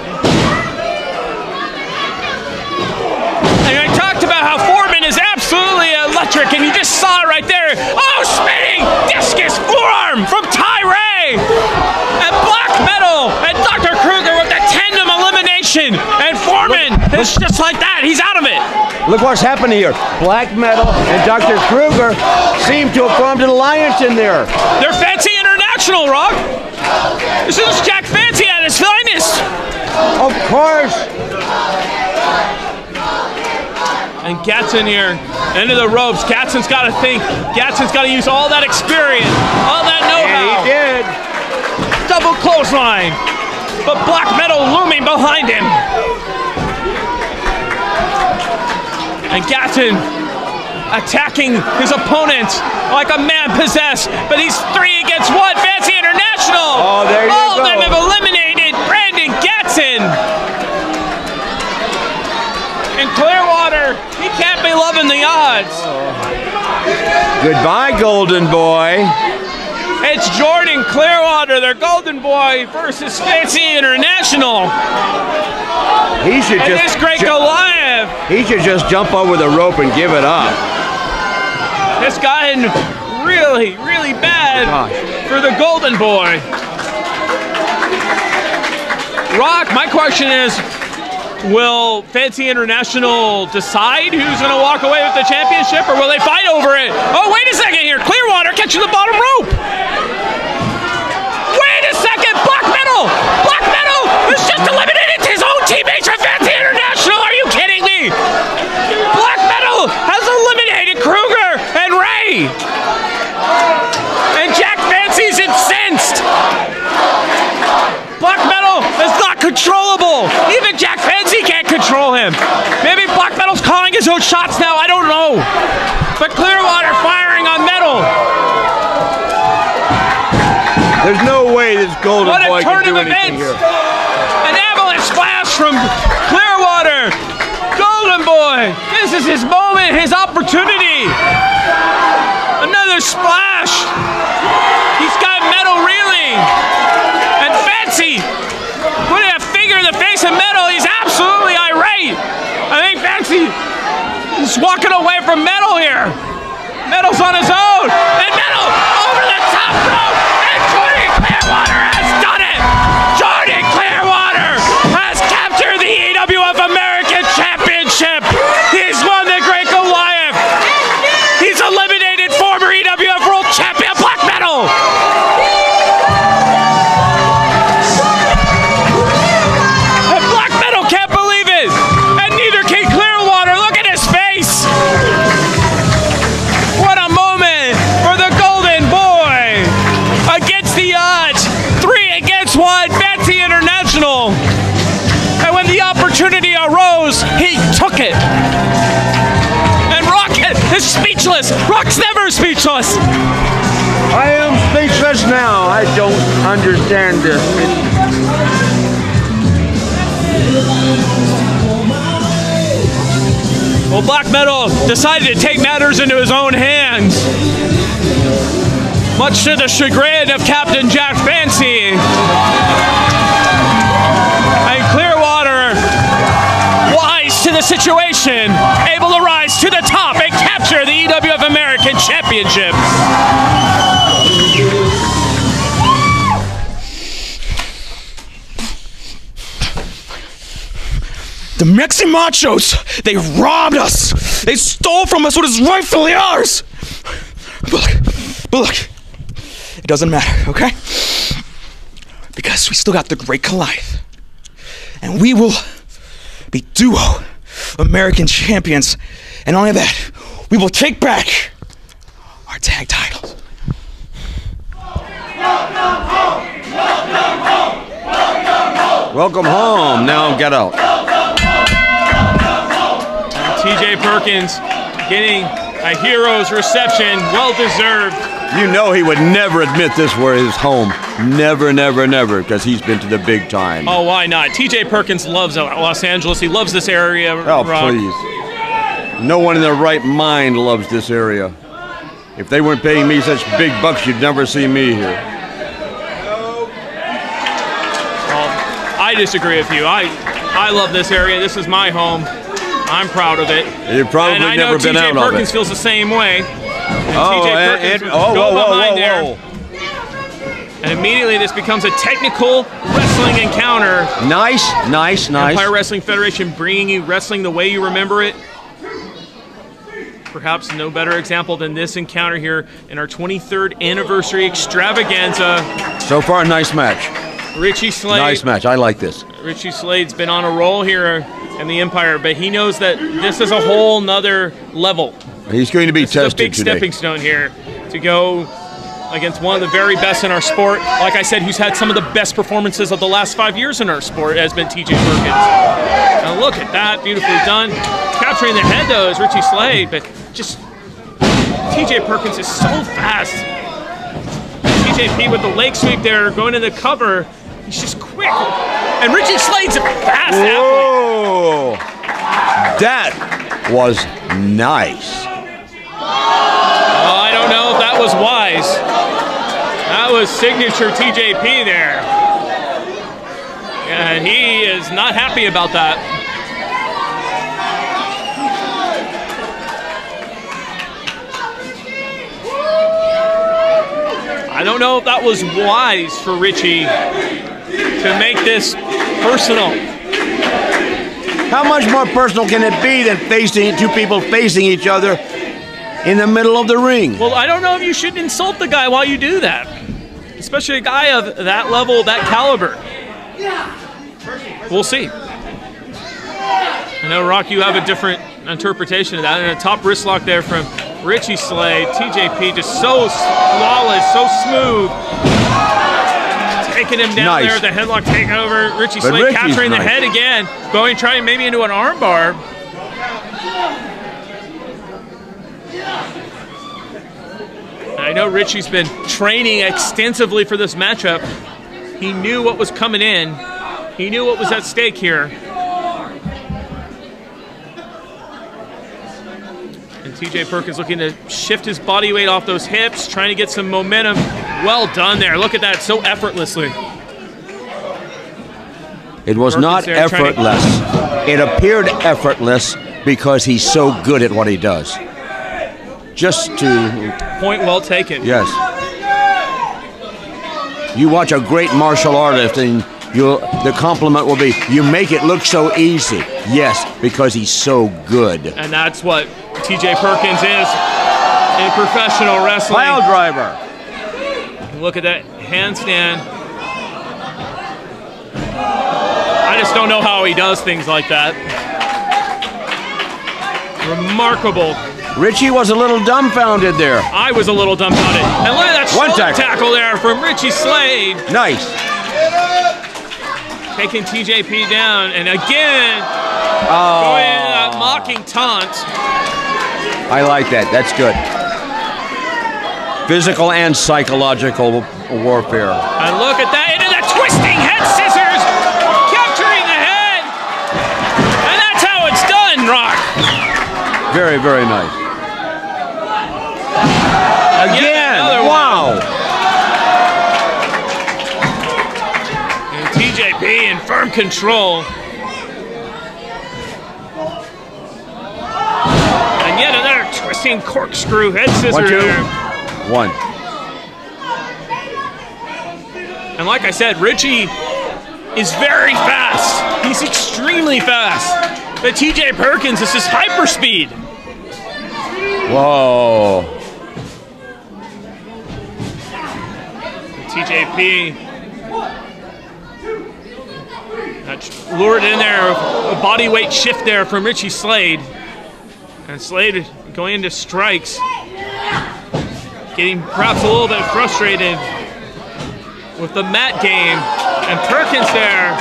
And I talked about how Foreman is absolutely electric, and you just saw it right there. Oh, spinning discus forearm from Ty-Ray. And Black Metal and Dr. Kruger with the tandem elimination. And Foreman is just like that. He's out of it. Look what's happened here. Black Metal and Dr. Kruger seem to have formed an alliance in there. They're Fancy International, Rock. This is Jack Fancy at his finest. Of course. And Gatson here, into the ropes. Gatson's got to think. Gatson's got to use all that experience, all that know-how. And he did. Double clothesline. But Black Metal looming behind him. And Gatson attacking his opponent like a man possessed. But he's 3 against 1. Fancy International. Oh, there you go. All of them have eliminated Brandon Gatson. And Clearwater, he can't be loving the odds. Goodbye, Golden Boy. It's Jordan Clearwater, their Golden Boy, versus Fancy International. He should and this great Goliath. He should just jump over the rope and give it up. This guy really, really bad for the Golden Boy. Rock, my question is, will Fancy International decide who's going to walk away with the championship, or will they fight over it? Oh, wait a second here. Clearwater catching the bottom rope. Wait a second. Black Metal. Black Metal has just eliminated his own teammates from Fancy International. Are you kidding me? Black Metal has eliminated Kruger and Ray. And Jack Fancy's incensed. Black Metal is not controllable. Even Jack Fancy can't control him. Maybe Black Metal's calling his own shots now. I don't know. But Clearwater firing on Metal. There's no way this Golden Boy can do anything here. An avalanche splash from Clearwater. Golden Boy. This is his moment, his opportunity. Another splash. He's got Metal reeling. And Fancy putting a finger in the face of Metal. He's absolutely irate. I think Fancy is walking away from Metal here. Metal's on his own. And Metal over the top rope. And Jordan Clearwater has done it. Jordan Clearwater has captured the EWF American Championship. He's won the Great Goliath. He's eliminated former EWF World Champion Black Metal. And Black Metal can't believe it. And neither can Clearwater. Look at his face. What a moment for the Golden Boy. Against the odds. 3 against 1. Fancy International. And when the opportunity arose, he took it. And Rock, speechless. Rock's never speechless. I am speechless now. I don't understand this. Well, Black Metal decided to take matters into his own hands, much to the chagrin of Captain Jack Fancy. And Clearwater, wise to the situation, able to rise to the top and capture the EWF American Championship. The Mexi Machos, they robbed us. They stole from us what is rightfully ours. But look, it doesn't matter, okay? Because we still got the great Goliath. And we will be duo American champions. And not only that, we will take back our tag titles. Welcome home. Now get out. TJ Perkins getting a hero's reception, well deserved. You know he would never admit this were his home. Never, never, never, because he's been to the big time. Oh, why not? TJ Perkins loves Los Angeles. He loves this area. Oh, Rock. please. No one in their right mind loves this area. If they weren't paying me such big bucks, you'd never see me here. Well, I disagree with you. I love this area. This is my home. I'm proud of it. You've probably never been out of it. And I know TJ Perkins feels the same way. And Whoa. And immediately this becomes a technical wrestling encounter. Nice. Empire Wrestling Federation bringing you wrestling the way you remember it. Perhaps no better example than this encounter here in our 23rd anniversary extravaganza. So far, nice match. Richie Slade. Nice match. I like this. Richie Slade's been on a roll here in the Empire, but he knows that this is a whole nother level. He's going to be tested today. It's a big stepping stone here to go against one of the very best in our sport. Like I said, who's had some of the best performances of the last 5 years in our sport has been TJ Perkins. Now look at that, beautifully done. Capturing the head though is Richie Slade, but just TJ Perkins is so fast. TJP with the leg sweep there, going to the cover. He's just quick. And Richie Slade's a fast athlete. That was nice. I don't know if that was wise. That was signature TJP there. And he is not happy about that. I don't know if that was wise for Richie to make this personal. How much more personal can it be than facing two people facing each other in the middle of the ring? Well, I don't know if you should insult the guy while you do that, especially a guy of that level, that caliber. We'll see. I know, Rock, you have a different interpretation of that, and a top wrist lock there from Richie Slade. TJP just so flawless, so smooth. Taking him down there, the headlock takeover. Richie Slade capturing the head again, going trying maybe into an armbar. I know Richie's been training extensively for this matchup. He knew what was coming in. He knew what was at stake here. And TJ Perkins looking to shift his body weight off those hips, trying to get some momentum. Well done there. Look at that, so effortlessly. It was not effortless. It appeared effortless because he's so good at what he does. Just to... Point well taken. Yes. You watch a great martial artist and the compliment will be, you make it look so easy. Yes, because he's so good. And that's what TJ Perkins is in professional wrestling. Pile driver. Look at that handstand. I just don't know how he does things like that. Remarkable. Richie was a little dumbfounded there. I was a little dumbfounded. And look at that shoulder tackle there from Richie Slade. Nice. Taking TJP down, and again, going into that mocking taunt. I like that. That's good. Physical and psychological warfare. And look at that, into the twisting head scissors, capturing the head. And that's how it's done, Rock. Very, very nice. Again, wow. And TJP in firm control. And yet another twisting corkscrew head scissor. 1, 2, there. 1. And like I said, Richie is very fast. He's extremely fast. But TJ Perkins is his hyper speed. Whoa. TJP lured in there, a body weight shift there from Richie Slade. And Slade going into strikes, getting perhaps a little bit frustrated with the mat game. And Perkins there,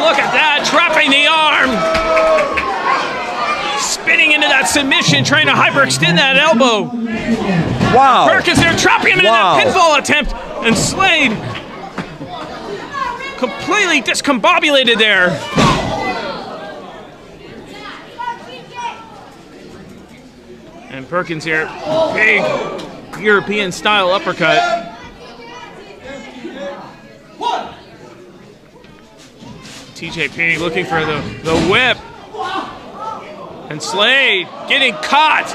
look at that, trapping the arm. Spinning into that submission, trying to hyperextend that elbow. Wow. Perkins there, trapping him into that pinfall attempt. And Slade completely discombobulated there. And Perkins here, big European style uppercut. TJP looking for the whip. And Slade getting caught.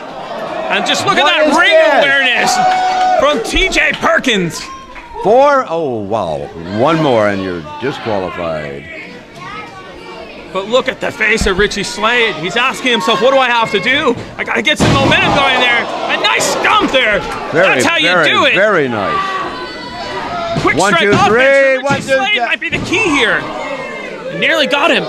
And just look at that ring awareness from TJ Perkins. 4? Oh, wow. 1 more and you're disqualified. But look at the face of Richie Slade. He's asking himself, what do I have to do? I got to get some momentum going there. A nice stomp there. That's how you do it. Very nice. Quick 1, strike 2, 3. Richie Slade might be the key here. Nearly got him.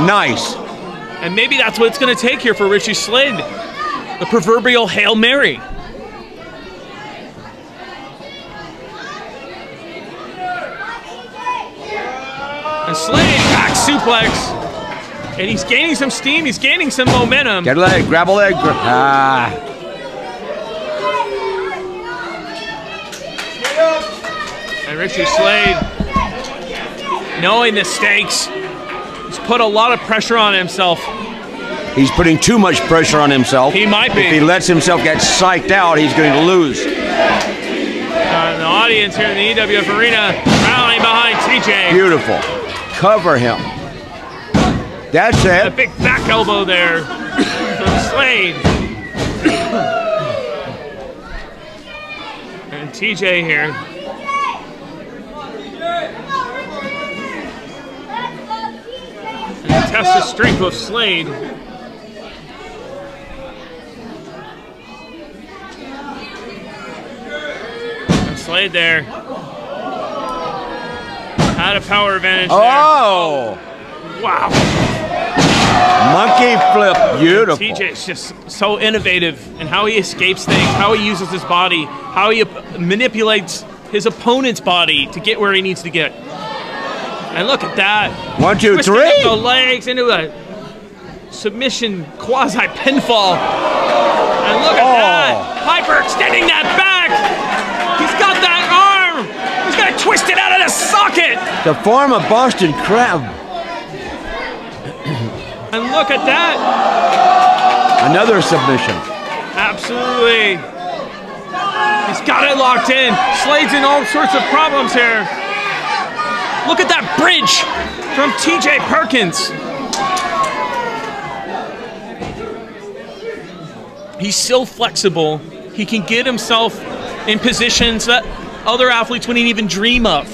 Nice. And maybe that's what it's going to take here for Richie Slade. The proverbial Hail Mary. And Slade back suplex. And he's gaining some steam. He's gaining some momentum. Get a leg. Grab a leg. And Richie Slade, knowing the stakes, he's put a lot of pressure on himself. He's putting too much pressure on himself. He might be. If he lets himself get psyched out, he's going to lose. The audience here in the EWF arena rallying behind TJ. Beautiful. Cover him. That's it. A big back elbow there from Slade. And TJ here. And test the strength of Slade. And Slade there. Had a power advantage there. Oh! Wow. Monkey flip, beautiful. TJ is just so innovative in how he escapes things, how he uses his body, how he manipulates his opponent's body to get where he needs to get. And look at that. 1, 2, 3. Twisting the legs into a submission quasi pinfall. And look at that. Hyper extending that back. He's got that arm. He's got to twist it out of the socket. The form of Boston Crab. And look at that. Another submission. Absolutely. He's got it locked in. Slade's in all sorts of problems here. Look at that bridge from TJ Perkins. He's so flexible. He can get himself in positions that other athletes wouldn't even dream of.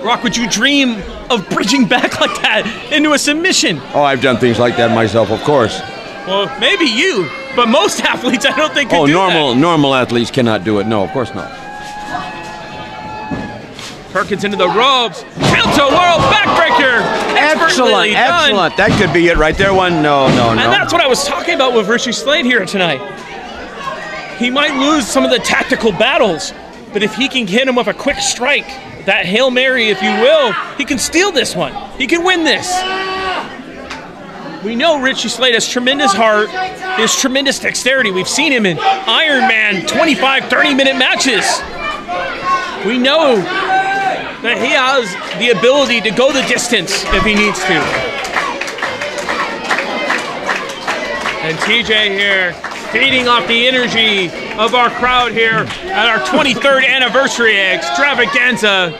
Rock, would you dream of bridging back like that into a submission? Oh, I've done things like that myself, of course. Well, maybe you, but most athletes I don't think can do that. Normal athletes cannot do it. No, of course not. Perkins into the ropes. Tilt-a-whirl backbreaker. Excellent, excellent. That could be it right there. No. And that's what I was talking about with Richie Slade here tonight. He might lose some of the tactical battles, But if he can hit him with a quick strike, that Hail Mary, if you will, he can steal this one. He can win this. We know Richie Slade has tremendous heart, he has tremendous dexterity. We've seen him in Iron Man 25, 30-minute matches. We know that he has the ability to go the distance if he needs to. And TJ here, feeding off the energy of our crowd here at our 23rd anniversary extravaganza.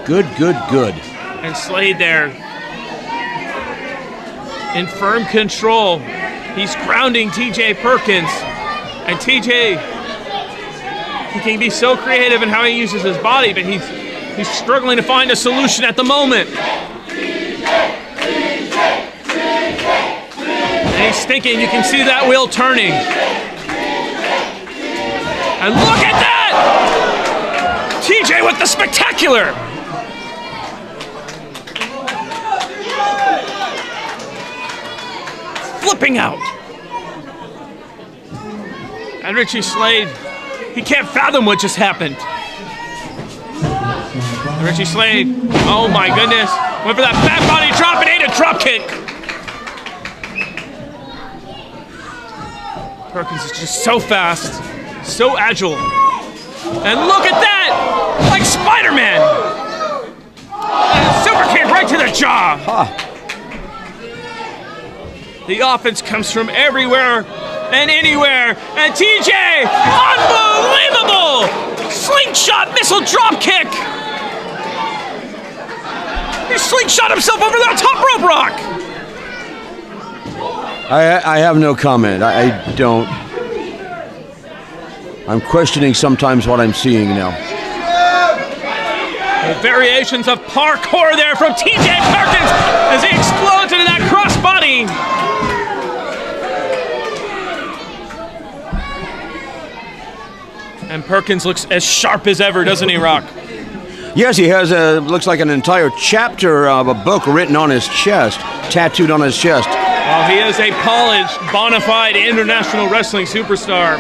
Good, good, good. And Slade there, in firm control. He's grounding TJ Perkins. And TJ, he can be so creative in how he uses his body, but he's struggling to find a solution at the moment. And he's thinking, you can see that wheel turning. And look at that! TJ with the spectacular! Flipping out. And Richie Slade, he can't fathom what just happened. And Richie Slade, oh my goodness, went for that back body drop and ate a drop kick. Perkins is just so fast, so agile. And look at that, like Spider-Man. And a super kick right to the jaw. The offense comes from everywhere and anywhere. And TJ, unbelievable! Slingshot missile drop kick. He slingshot himself over that top rope rock. I have no comment. I don't. I'm questioning sometimes what I'm seeing now. The variations of parkour there from TJ Perkins as he explodes into that crossbody. And Perkins looks as sharp as ever, doesn't he, Rock? Yes, he has looks like an entire chapter of a book written on his chest, tattooed on his chest. Well, he is a polished, bona fide international wrestling superstar.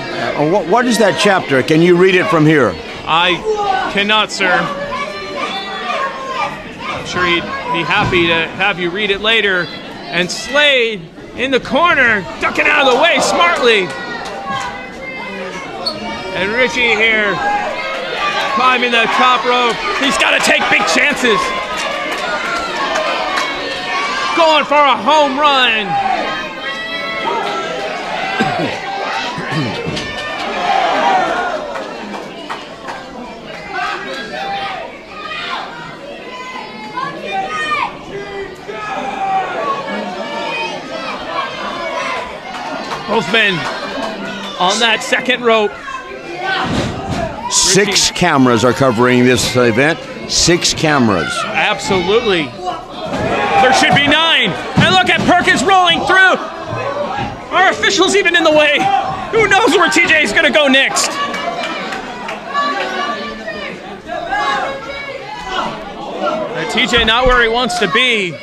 What is that chapter? Can you read it from here? I cannot, sir. I'm sure he'd be happy to have you read it later. And Slade in the corner, ducking out of the way smartly. And Richie here, climbing the top rope. He's got to take big chances. Going for a home run. Both men on that second rope. Six cameras are covering this event. 6 cameras. Absolutely. There should be 9. And look at Perkins rolling through. Our official's even in the way. Who knows where TJ's going to go next? And TJ not where he wants to be.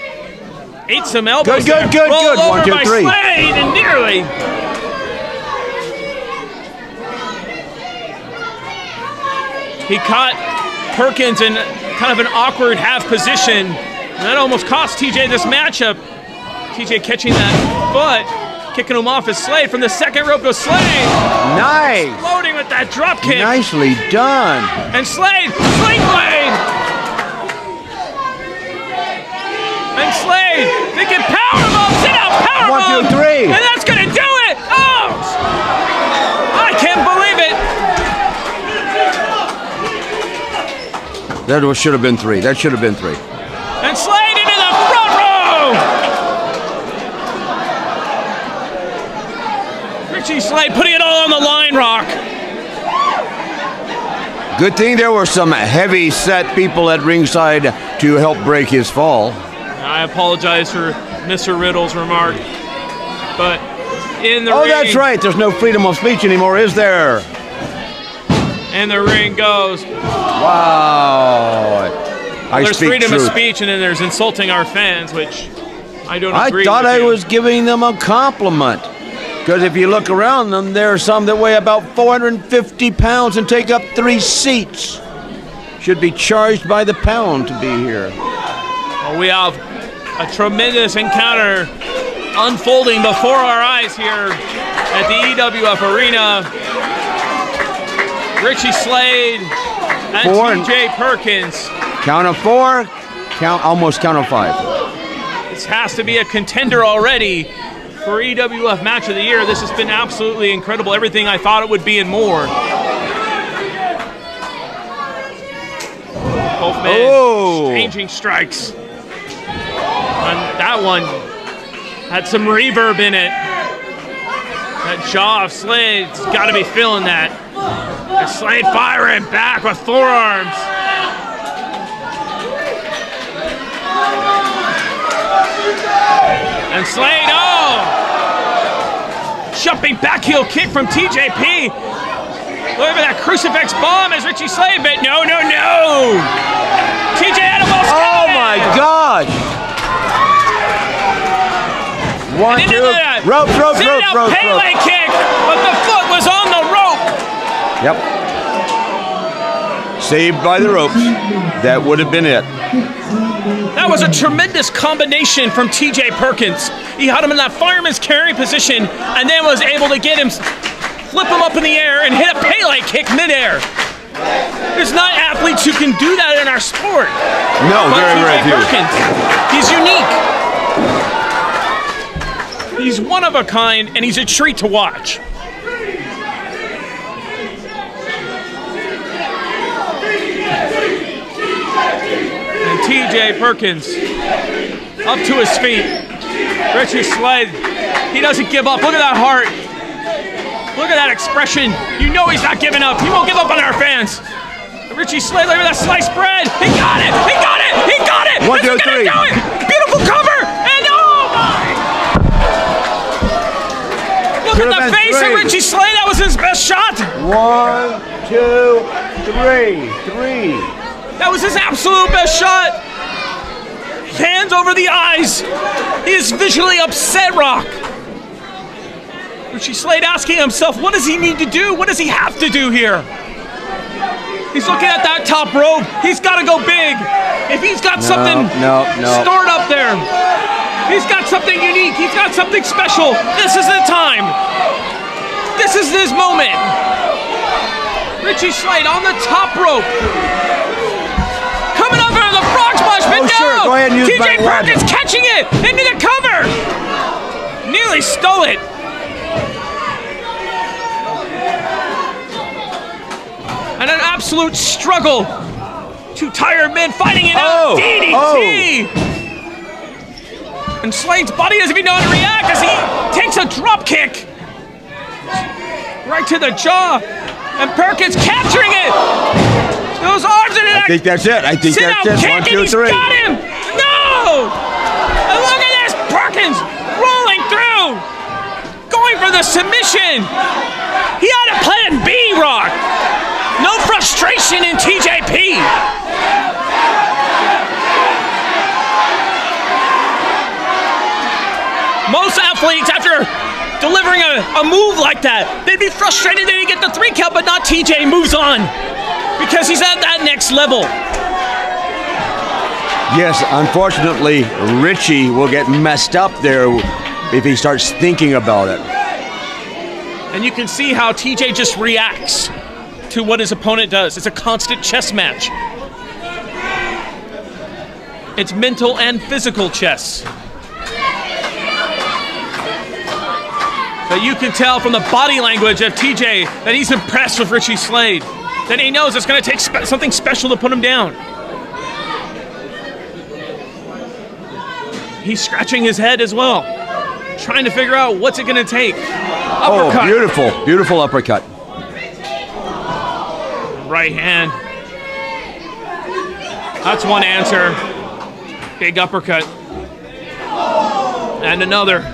Ate some elbows. Good. Rolled over 1, 2, 3. by Slade and nearly. He caught Perkins in kind of an awkward half position. And that almost cost TJ this matchup. TJ catching that foot, kicking him off as Slade from the second rope to Slade. Nice. Exploding with that drop kick. Nicely done. And Slade, Sling Blade. And Slade, thinking powerbomb, sit out powerbomb. 1, 2, 3. And that's gonna do it. Oh, I can't believe it. That should have been 3. That should have been 3. And Slade into the front row! Richie Slade putting it all on the line, Rock. Good thing there were some heavy-set people at ringside to help break his fall. I apologize for Mr. Riddle's remark, but in the ring... Oh, that's right. There's no freedom of speech anymore, is there? And the ring goes. Wow. There's freedom of speech, and then there's insulting our fans, which I don't agree with. I thought I was giving them a compliment. Because if you look around them, there are some that weigh about 450 pounds and take up 3 seats. Should be charged by the pound to be here. Well, we have a tremendous encounter unfolding before our eyes here at the EWF Arena. Richie Slade and TJ Perkins. Count of 4, almost count of 5. This has to be a contender already for EWF Match of the Year. This has been absolutely incredible. Everything I thought it would be and more. Both men exchanging strikes. And that one had some reverb in it. That jaw of Slade's got to be feeling that. And Slade firing back with forearms. And Slade, jumping back heel kick from TJP. Look at that crucifix bomb as Richie Slade, but no. TJ had almost got it. My gosh. 1, 2, rope. Pele kick, but the foot was on the rope. Yep. Saved by the ropes. That would have been it. That was a tremendous combination from TJ Perkins. He had him in that fireman's carry position and then was able to get him, flip him up in the air and hit a Pele kick midair. There's not athletes who can do that in our sport. No, but very few. Perkins, he's unique. He's one of a kind and he's a treat to watch. TJ Perkins up to his feet. Richie Slade, he doesn't give up. Look at that heart. Look at that expression. You know he's not giving up. He won't give up on our fans. Richie Slade, look at that sliced bread. He got it. 1, 2, 3. Beautiful cover. And look at the face of Richie Slade. That was his best shot. 1, 2, 3. That was his absolute best shot. Hands over the eyes. He is visually upset, Rock. Richie Slade asking himself, what does he need to do? What does he have to do here? He's looking at that top rope. He's got to go big. If he's got something stored up there, he's got something unique. He's got something special. This is the time. This is his moment. Richie Slade on the top rope. Coming over in the frog splash, but Sure. Go ahead and use TJ Perkins catching it into the cover. Nearly stole it. And an absolute struggle. 2 tired men fighting it out. DDT. And Slade's body doesn't even know how to react as he takes a drop kick. Right to the jaw. And Perkins capturing it. Those arms in it. I think that's it. Sit down kick, 1, 2, 3. He's got him. No. And look at this. Perkins rolling through. Going for the submission. He had a plan B, Rock. No frustration in TJP. Most athletes, after delivering a move like that, they'd be frustrated they didn't get the 3 count, but not TJ. Moves on because he's at that next level. Yes, unfortunately, Richie will get messed up there if he starts thinking about it. And you can see how TJ just reacts to what his opponent does. It's a constant chess match. It's mental and physical chess. But you can tell from the body language of TJ that he's impressed with Richie Slade. That he knows it's going to take something special to put him down. He's scratching his head as well, trying to figure out what's it going to take. Uppercut. Oh, beautiful uppercut. Right hand. That's one answer. Big uppercut. And another.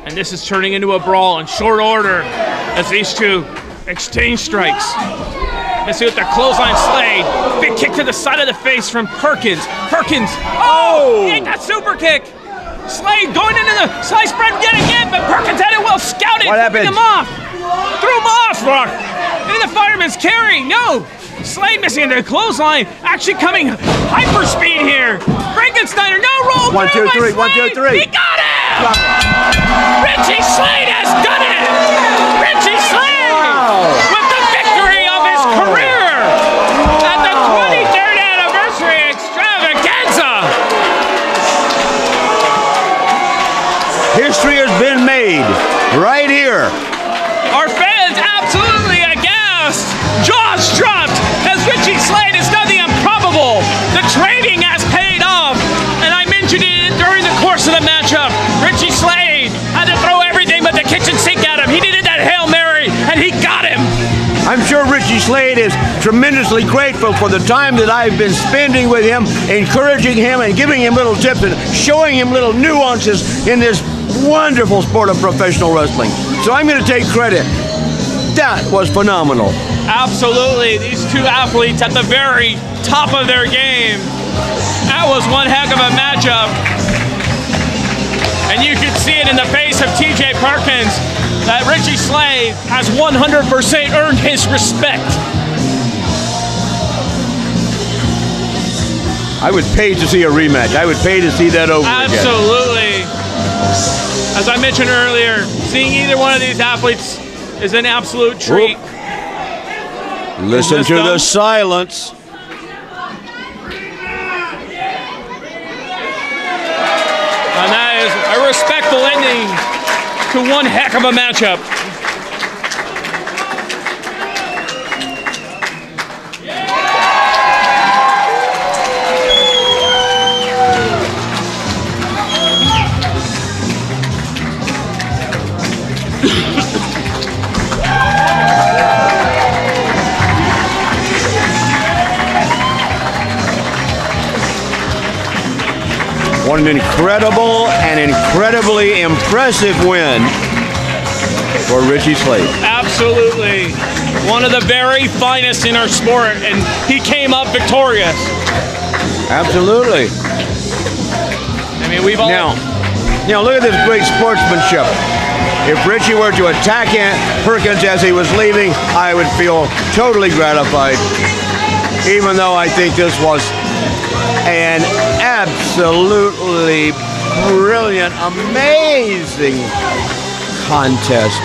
And this is turning into a brawl in short order as these two exchange strikes. Let's see what the clothesline Slade. Big kick to the side of the face from Perkins. Perkins. Oh! He ate that super kick. Slade going into the slice spread yet again, but Perkins had it well scouted. What happened? Him off. Threw him off, Rock. Into the fireman's carry. No. Slade missing into the clothesline. Actually coming hyper speed here. Frankensteiner, no roll. 1, 2, 3. 1, 2, 3. He got him. Richie Slade has done it. Richie Slade with the victory of his career at the 23rd anniversary Extravaganza. History has been made right here. Our fans absolutely aghast. Jaws dropped as Richie Slade has done the improbable. The training has paid off. And I mentioned it during the course of the matchup. Richie Slade had to throw everything but the kitchen sink at him. He needed that Hail Mary, and he got him. I'm sure Richie Slade is tremendously grateful for the time that I've been spending with him, encouraging him and giving him little tips and showing him little nuances in this wonderful sport of professional wrestling. So I'm going to take credit. That was phenomenal. Absolutely. These two athletes at the very top of their game. That was one heck of a matchup. And you could see it in the face of TJ Perkins that Richie Slade has 100% earned his respect. I would pay to see a rematch. I would pay to see that over again. Absolutely. As I mentioned earlier, seeing either one of these athletes is an absolute treat. Listen to the silence. And that is a respectful ending to one heck of a matchup. What an incredible and incredibly impressive win for Richie Slade. Absolutely. One of the very finest in our sport, and he came up victorious. Absolutely. I mean, we've all... Now, look at this great sportsmanship. If Richie were to attack Perkins as he was leaving, I would feel totally gratified, even though I think this was an absolutely brilliant, amazing contest.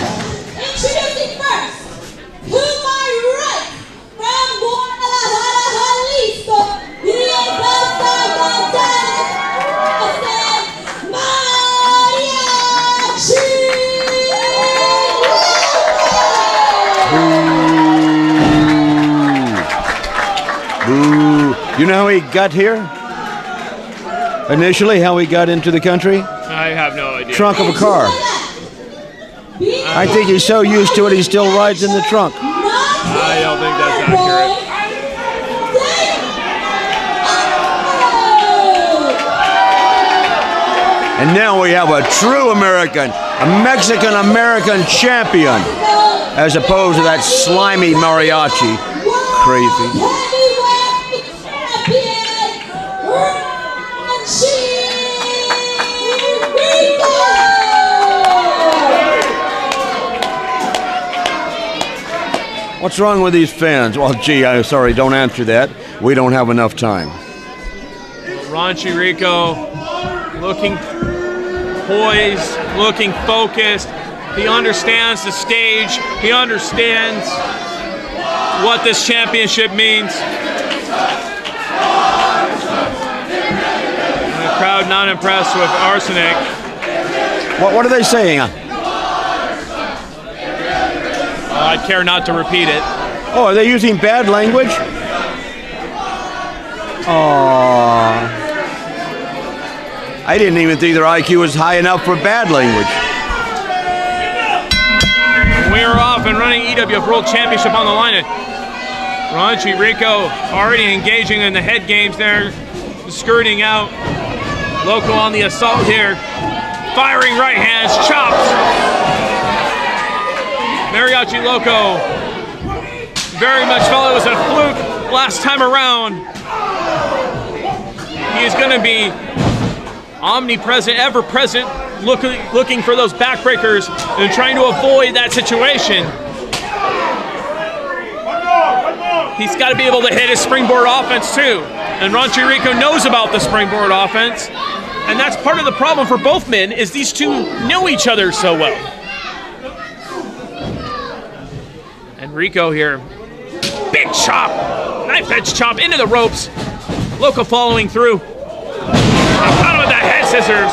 Introducing first, to my right, from Guadalajara, Jalisco, he is the Mariachi. Boo. You know how he got here? Initially, how he got into the country? I have no idea. Trunk of a car. I think he's so used to it, he still rides in the trunk. I don't think that's accurate. And now we have a true American, a Mexican-American champion, as opposed to that slimy mariachi. Crazy. What's wrong with these fans? Well, gee, I'm sorry, don't answer that. We don't have enough time. Raunchy Rico looking poised, looking focused. He understands the stage. He understands what this championship means. And the crowd not impressed with Arsenic. What are they saying? I'd care not to repeat it. Oh, are they using bad language? Aww. I didn't even think their IQ was high enough for bad language. We're off and running EWF World Championship on the line. Raunchy Rico already engaging in the head games there, skirting out. Loco on the assault here, firing right hands, chops. Mariachi Loco very much felt it was a fluke last time around. He is going to be omnipresent, ever-present, looking for those backbreakers and trying to avoid that situation. He's got to be able to hit his springboard offense too. And Raunchy Rico knows about the springboard offense. And that's part of the problem for both men, is these two know each other so well. And Rico here, big chop, knife edge chop into the ropes. Loco following through. Out with the head scissors.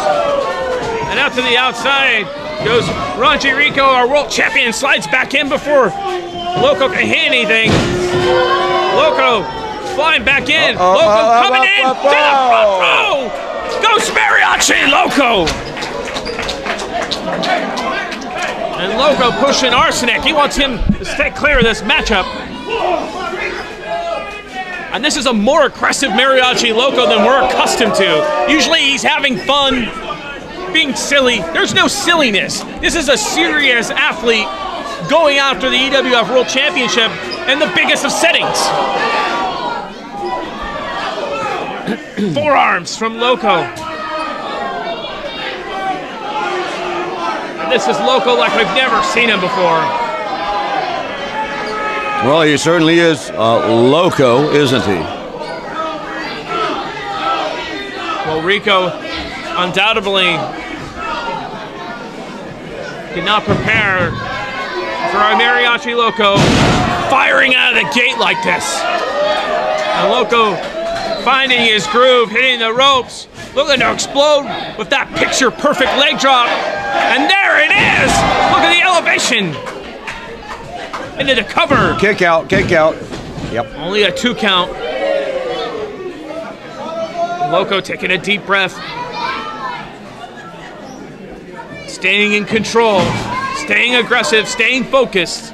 And out to the outside goes Raunchy Rico, our world champion, slides back in before Loco can hit anything. Loco flying back in. Loco coming in to the front row. Goes Mariachi Loco. And Loco pushing Arsenic. He wants him to stay clear of this matchup. And this is a more aggressive Mariachi Loco than we're accustomed to. Usually he's having fun, being silly. There's no silliness. This is a serious athlete going after the EWF World Championship in the biggest of settings. Forearms from Loco. And this is Loco like we've never seen him before. Well, he certainly is Loco, isn't he? Well, Rico undoubtedly did not prepare for our Mariachi Loco firing out of the gate like this. And Loco finding his groove, hitting the ropes, looking to explode with that picture-perfect leg drop. And there it is! Look at the elevation! Into the cover. Kick out, kick out. Yep. Only a 2 count. Loco taking a deep breath. Staying in control. Staying aggressive, staying focused.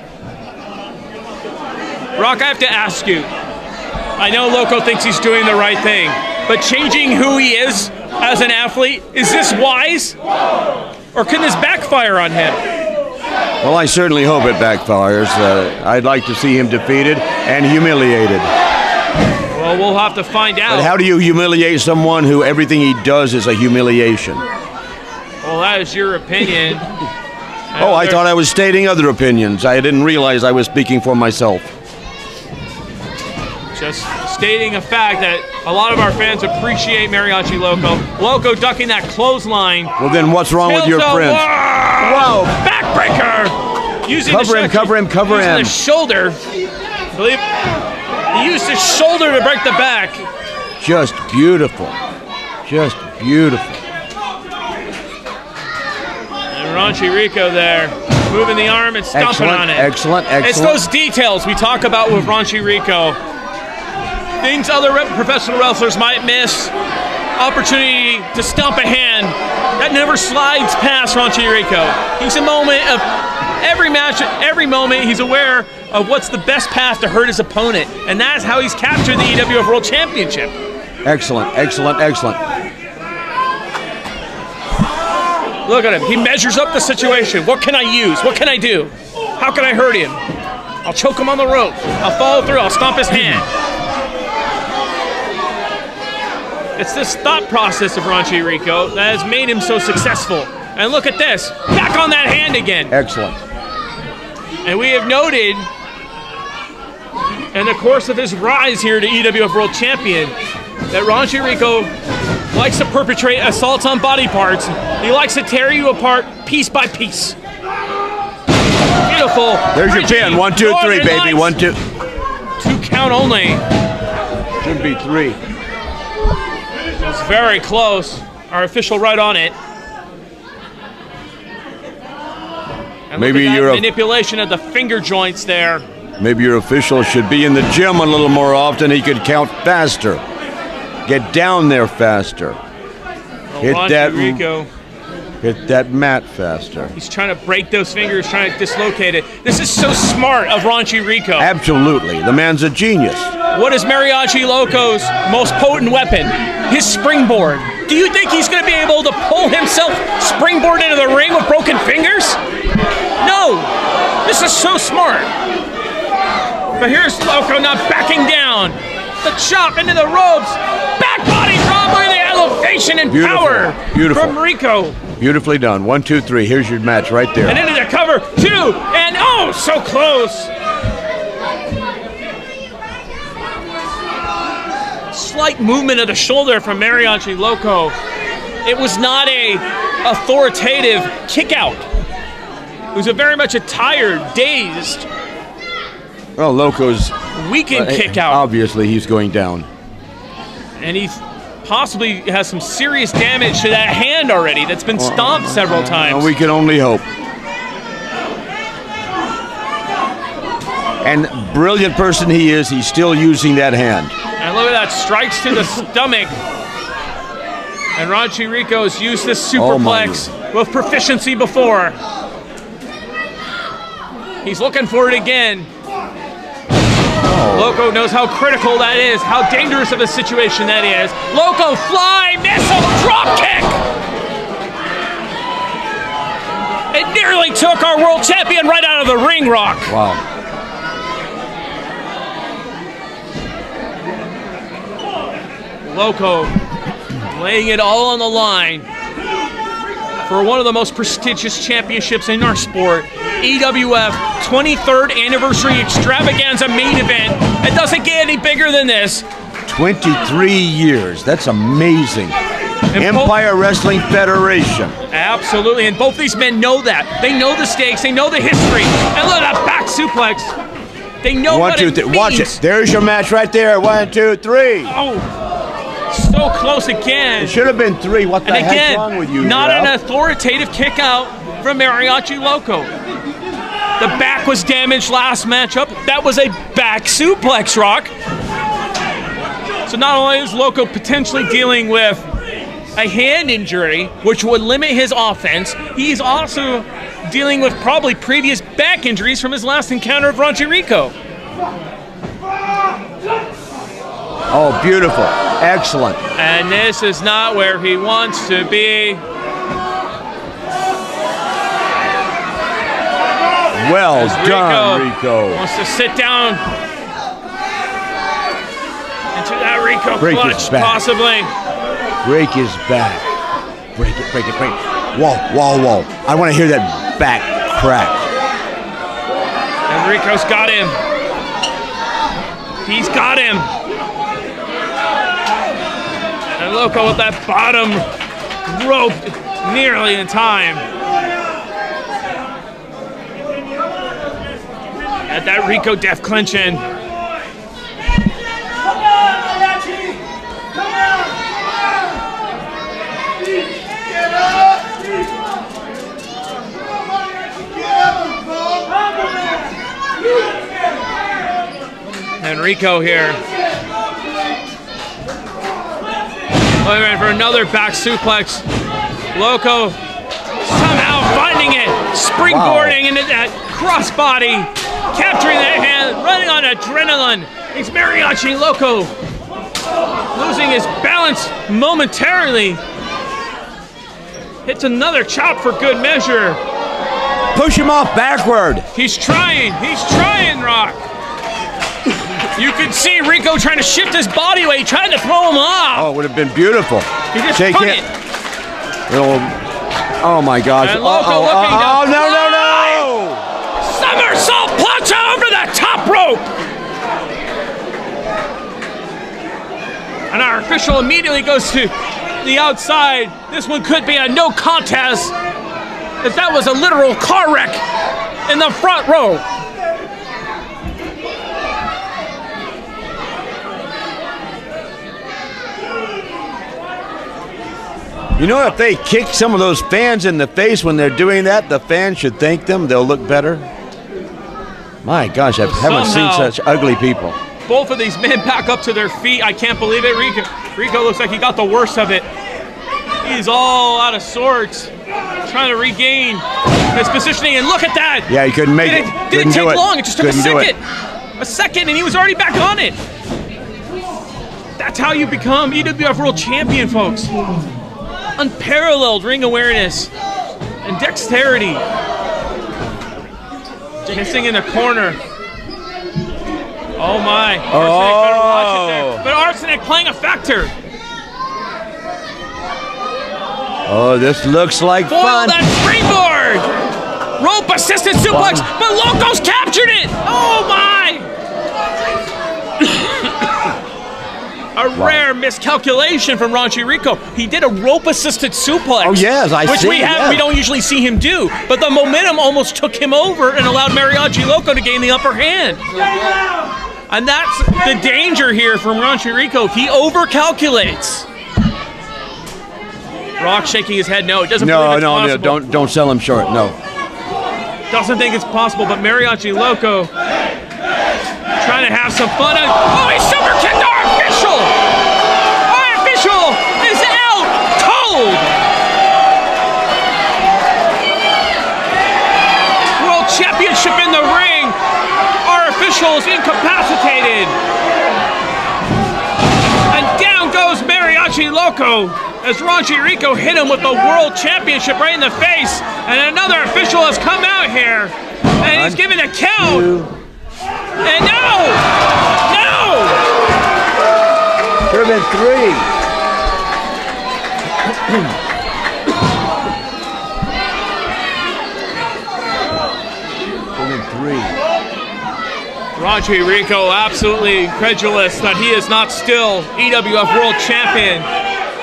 Rock, I have to ask you. I know Loco thinks he's doing the right thing, but changing who he is as an athlete, is this wise? Or can this backfire on him? Well, I certainly hope it backfires. I'd like to see him defeated and humiliated. Well, we'll have to find out. But how do you humiliate someone who everything he does is a humiliation? Well, that is your opinion. Oh, I thought I was stating other opinions. I didn't realize I was speaking for myself. Just stating a fact that a lot of our fans appreciate Mariachi Loco. Loco ducking that clothesline. Well, then what's wrong with your friends? Whoa! Backbreaker! Using cover him. Using the shoulder. I believe he used his shoulder to break the back. Just beautiful. Just beautiful. And Raunchy Rico there, moving the arm and stomping on it. Excellent. It's those details we talk about with Raunchy Rico. Things other professional wrestlers might miss. Opportunity to stomp a hand. That never slides past Raunchy Rico. He's a moment of every match, every moment, he's aware of what's the best path to hurt his opponent. And that's how he's captured the EWF World Championship. Excellent. Look at him. He measures up the situation. What can I use? What can I do? How can I hurt him? I'll choke him on the rope. I'll follow through. I'll stomp his hand. It's this thought process of Raunchy Rico that has made him so successful. And look at this. Back on that hand again. Excellent. And we have noted in the course of his rise here to EWF World Champion that Raunchy Rico likes to perpetrate assaults on body parts. He likes to tear you apart piece by piece. Beautiful. There's your pin. 1, 2, 3, baby. 1, 2. 2 count only. Should be 3. It's very close. Our official right on it. And maybe look at that your manipulation of the finger joints there. Maybe your official should be in the gym a little more often. He could count faster. Get down there faster. Hit that mat faster. He's trying to break those fingers, trying to dislocate it. This is so smart of Raunchy Rico. Absolutely. The man's a genius. What is Mariachi Loco's most potent weapon? His springboard. Do you think he's going to be able to pull himself springboard into the ring with broken fingers? No. This is so smart. But here's Loco not backing down. The chop into the ropes. Back body drop with the elevation. determination and Beautiful. power Beautiful. from Rico. Beautifully done. 1, 2, 3. Here's your match right there. And into the cover, 2, and oh, so close. Slight movement of the shoulder from Mariachi Loco. It was not a authoritative kick out. It was a very much a tired, dazed, Well, Loco's weakened kick out. Obviously, he's going down. And he possibly has some serious damage to that hand already that's been stomped several times. We can only hope. And brilliant person he is, he's still using that hand. And look at that, strikes to the stomach. And Raunchy Rico's used this superplex with proficiency before. He's looking for it again. Loco knows how critical that is, how dangerous of a situation that is. Loco, fly, missile, drop kick! It nearly took our world champion right out of the ring, Rock. Wow. Loco laying it all on the line for one of the most prestigious championships in our sport. EWF 23rd Anniversary Extravaganza main event. It doesn't get any bigger than this. 23 years. That's amazing. And Empire Wrestling Federation. Absolutely, and both these men know that. They know the stakes, they know the history. And look at that back suplex. They know what it means. Watch it. There's your match right there. 1, 2, 3. Oh, so close again. It should have been 3. What the heck's wrong with you? Not Ralph? an authoritative kick out from Mariachi Loco. The back was damaged last matchup. That was a back suplex, Rock. So not only is Loco potentially dealing with a hand injury, which would limit his offense, he's also dealing with probably previous back injuries from his last encounter of Raunchy Rico. Oh, beautiful. Excellent. And this is not where he wants to be. Well As done, Rico. Wants to sit down into that Rico Break clutch, his back. possibly. Break his back. Break it, break it, break it. Whoa. I want to hear that back crack. And Rico's got him. He's got him. And Loco with that bottom rope nearly in time. At that Rico death clinching. And Rico here. Looking for another back suplex. Loco somehow finding it. Springboarding into that crossbody. Capturing that hand, running on adrenaline. He's Mariachi Loco. Losing his balance momentarily. Hits another chop for good measure. Push him off backward. He's trying, Rock. You could see Rico trying to shift his body weight, trying to throw him off. Oh, it would have been beautiful. He just Take spun it. it. Oh my gosh. And Loco looking to no. Somersault punch over the top rope. And our official immediately goes to the outside. This one could be a no contest, if that was a literal car wreck in the front row. You know, if they kick some of those fans in the face when they're doing that, the fans should thank them. They'll look better. My gosh, I haven't seen such ugly people. Both of these men back up to their feet. I can't believe it. Rico looks like he got the worst of it. He's all out of sorts, trying to regain his positioning. And look at that. Yeah, he couldn't make it. Didn't take long. It just took a second. A second, and he was already back on it. That's how you become EWF World Champion, folks. Unparalleled ring awareness and dexterity. Missing in the corner. Oh my. Arsenic better watch it there. But Arsenic playing a factor. Oh, this looks like fun. That springboard! Rope assisted suplex, but Loco's captured it! Oh my! A rare miscalculation from Raunchy Rico. He did a rope assisted suplex. Oh yes, which we don't usually see him do. But the momentum almost took him over and allowed Mariachi Loco to gain the upper hand. And that's the danger here from Raunchy Rico. If he overcalculates. Rock shaking his head no. He doesn't believe it's possible. No, don't sell him short. No. Doesn't think it's possible, but Mariachi Loco trying to have some fun. Oh, he super kicked our official! Our official is out cold! World Championship in the ring. Our official is incapacitated. And down goes Mariachi Loco as Raunchy Rico hit him with the World Championship right in the face. And another official has come out here. And he's giving a count. And no! Should have been 3. Raunchy Rico absolutely incredulous that he is not still EWF World Champion.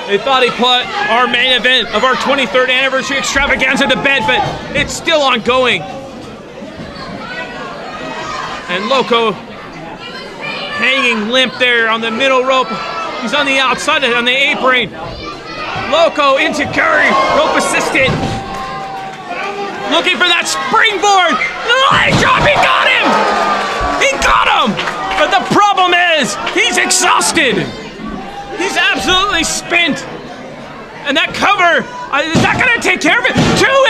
They thought he put our main event of our 23rd anniversary extravaganza to bed, but it's still ongoing. And Loco hanging limp there on the middle rope. He's on the outside, on the apron. Loco into Curry, rope assisted. Looking for that springboard. The leg drop, he got him! He got him! But the problem is, he's exhausted. He's absolutely spent. And that cover, is that gonna take care of it? 2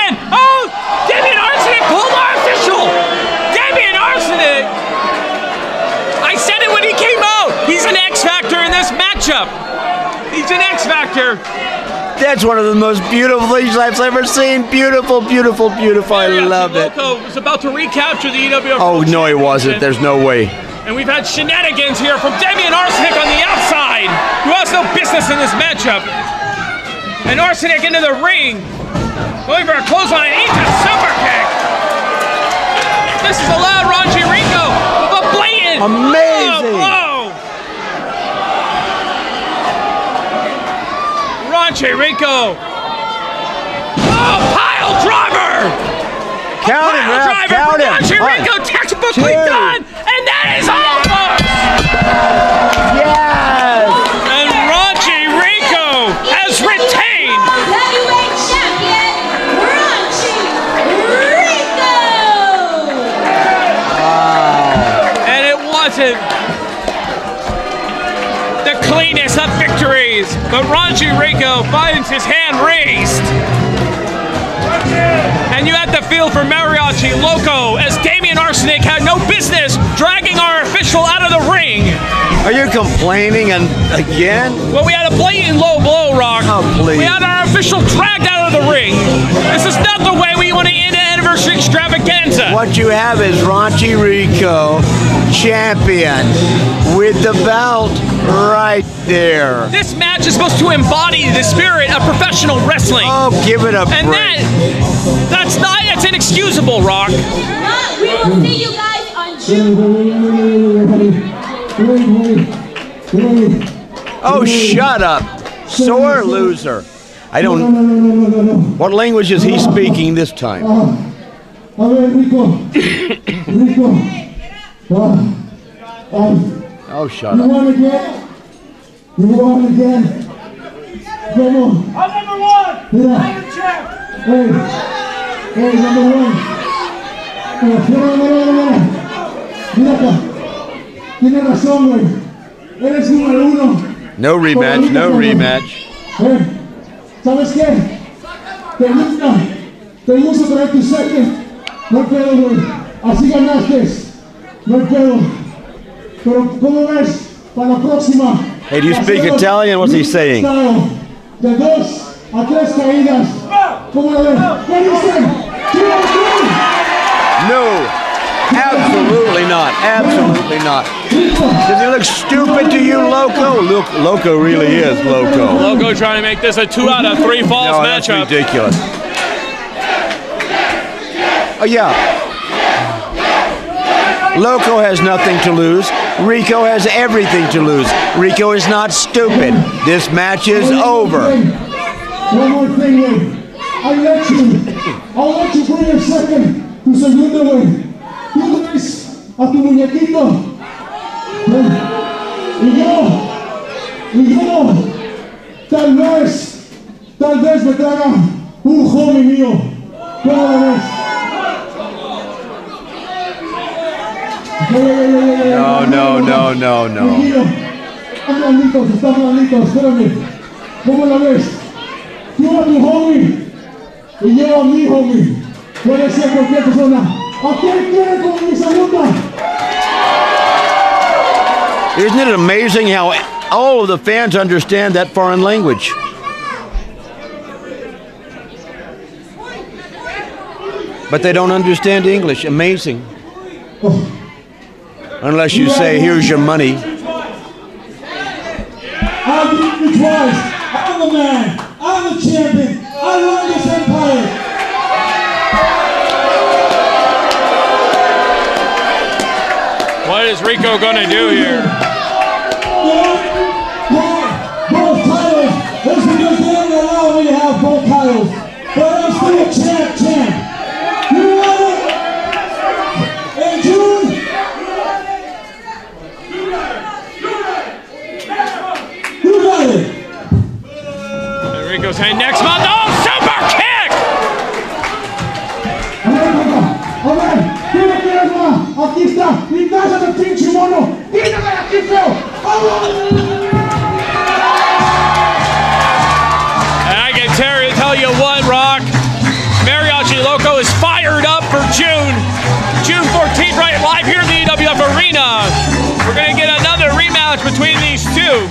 in! Oh! Damien Arsenic pulled our official! Damien Arsenic! I said it when he came out! He's an X Factor in this matchup! He's an X Factor! That's one of the most beautiful things I've ever seen. Beautiful, beautiful, beautiful. I love it. Loco was about to recapture the EWF. Oh, no, he wasn't. There's no way. And we've had shenanigans here from Damien Arsenic on the outside, who has no business in this matchup. And Arsenic into the ring, going for a clothesline, into super kick. This has allowed Raunchy Rico with a blatant. Amazing. Whoa. Raunchy Rico. Oh, pile driver. Count him, Ralph. Count him. Raunchy Rico textbookly done. And that is almost. Yes. And Raunchy Rico has retained. Heavyweight champion, Raunchy Rico. Wow. And it wasn't the cleanest of victories, but Raunchy Rico finds his hand raised. And you had to feel for Mariachi Loco as Damien Arsenic had no business dragging our official out of the ring. Are you complaining again? Well, we had a blatant low blow, Rock. Oh, please. We had our official dragged out of the ring. This is not the way we want to end an anniversary extravaganza. What you have is Raunchy Rico, champion, with the belt right there. This match is supposed to embody the spirit of professional wrestling. Oh, give it a and break. That's inexcusable, Rock. We will see you guys on June. Oh, shut up. Sore loser. I don't... What language is he speaking this time? Oh, shut up. You want again? Come on. I'm number 1. Yeah. I'm the champ. Hey, number 1. Mira acá. Tienes razón, güey. Eres número 1. No rematch, no rematch. ¿Sabes qué? Te gusta traer tu second. No hay pedo, güey. Así ganaste. No hay pedo. Pero, ¿cómo ves para la próxima? Hey, do you speak Italian? What's he saying? De 2 a 3 caídas. ¿Cómo la ves? ¿Qué dicen? No, absolutely Absolutely not. Absolutely not. Does he look stupid to you, Loco? Look, Loco really is Loco. Loco trying to make this a 2 out of 3 falls That's matchup. ridiculous. Oh, yeah. Loco has nothing to lose. Rico has everything to lose. Rico is not stupid. This match is over. One more thing, Wayne. I'll let you bring a second to segundo, Wayne. Tú traes a tu muñequito. Y yo, tal vez me traga un homie mío. ¿Cómo lo ves? No. Está malito, espérame. ¿Cómo lo ves? Tú a tu homie y yo a mi homie. Puede ser cualquier persona. ¿A quién quiere con mi segunda? Isn't it amazing how all of the fans understand that foreign language? But they don't understand English. Amazing. Unless you say, here's your money. I'll beat you twice. I'm the man. I'm the champion. I run this empire. What is Rico going to do here? Both titles. That's because they don't allow me to have both titles. But I'm still a champ. You want it? In June? You got it. And Rico's saying next month. Oh, super kick! Alright, ¿quién quieres más? Aquí está, mi casa de pinche mono. ¡Quítame aquí, feo! And I can tell you what, Rock. Mariachi Loco is fired up for June 14th, right live here in the EWF Arena. We're going to get another rematch between these two.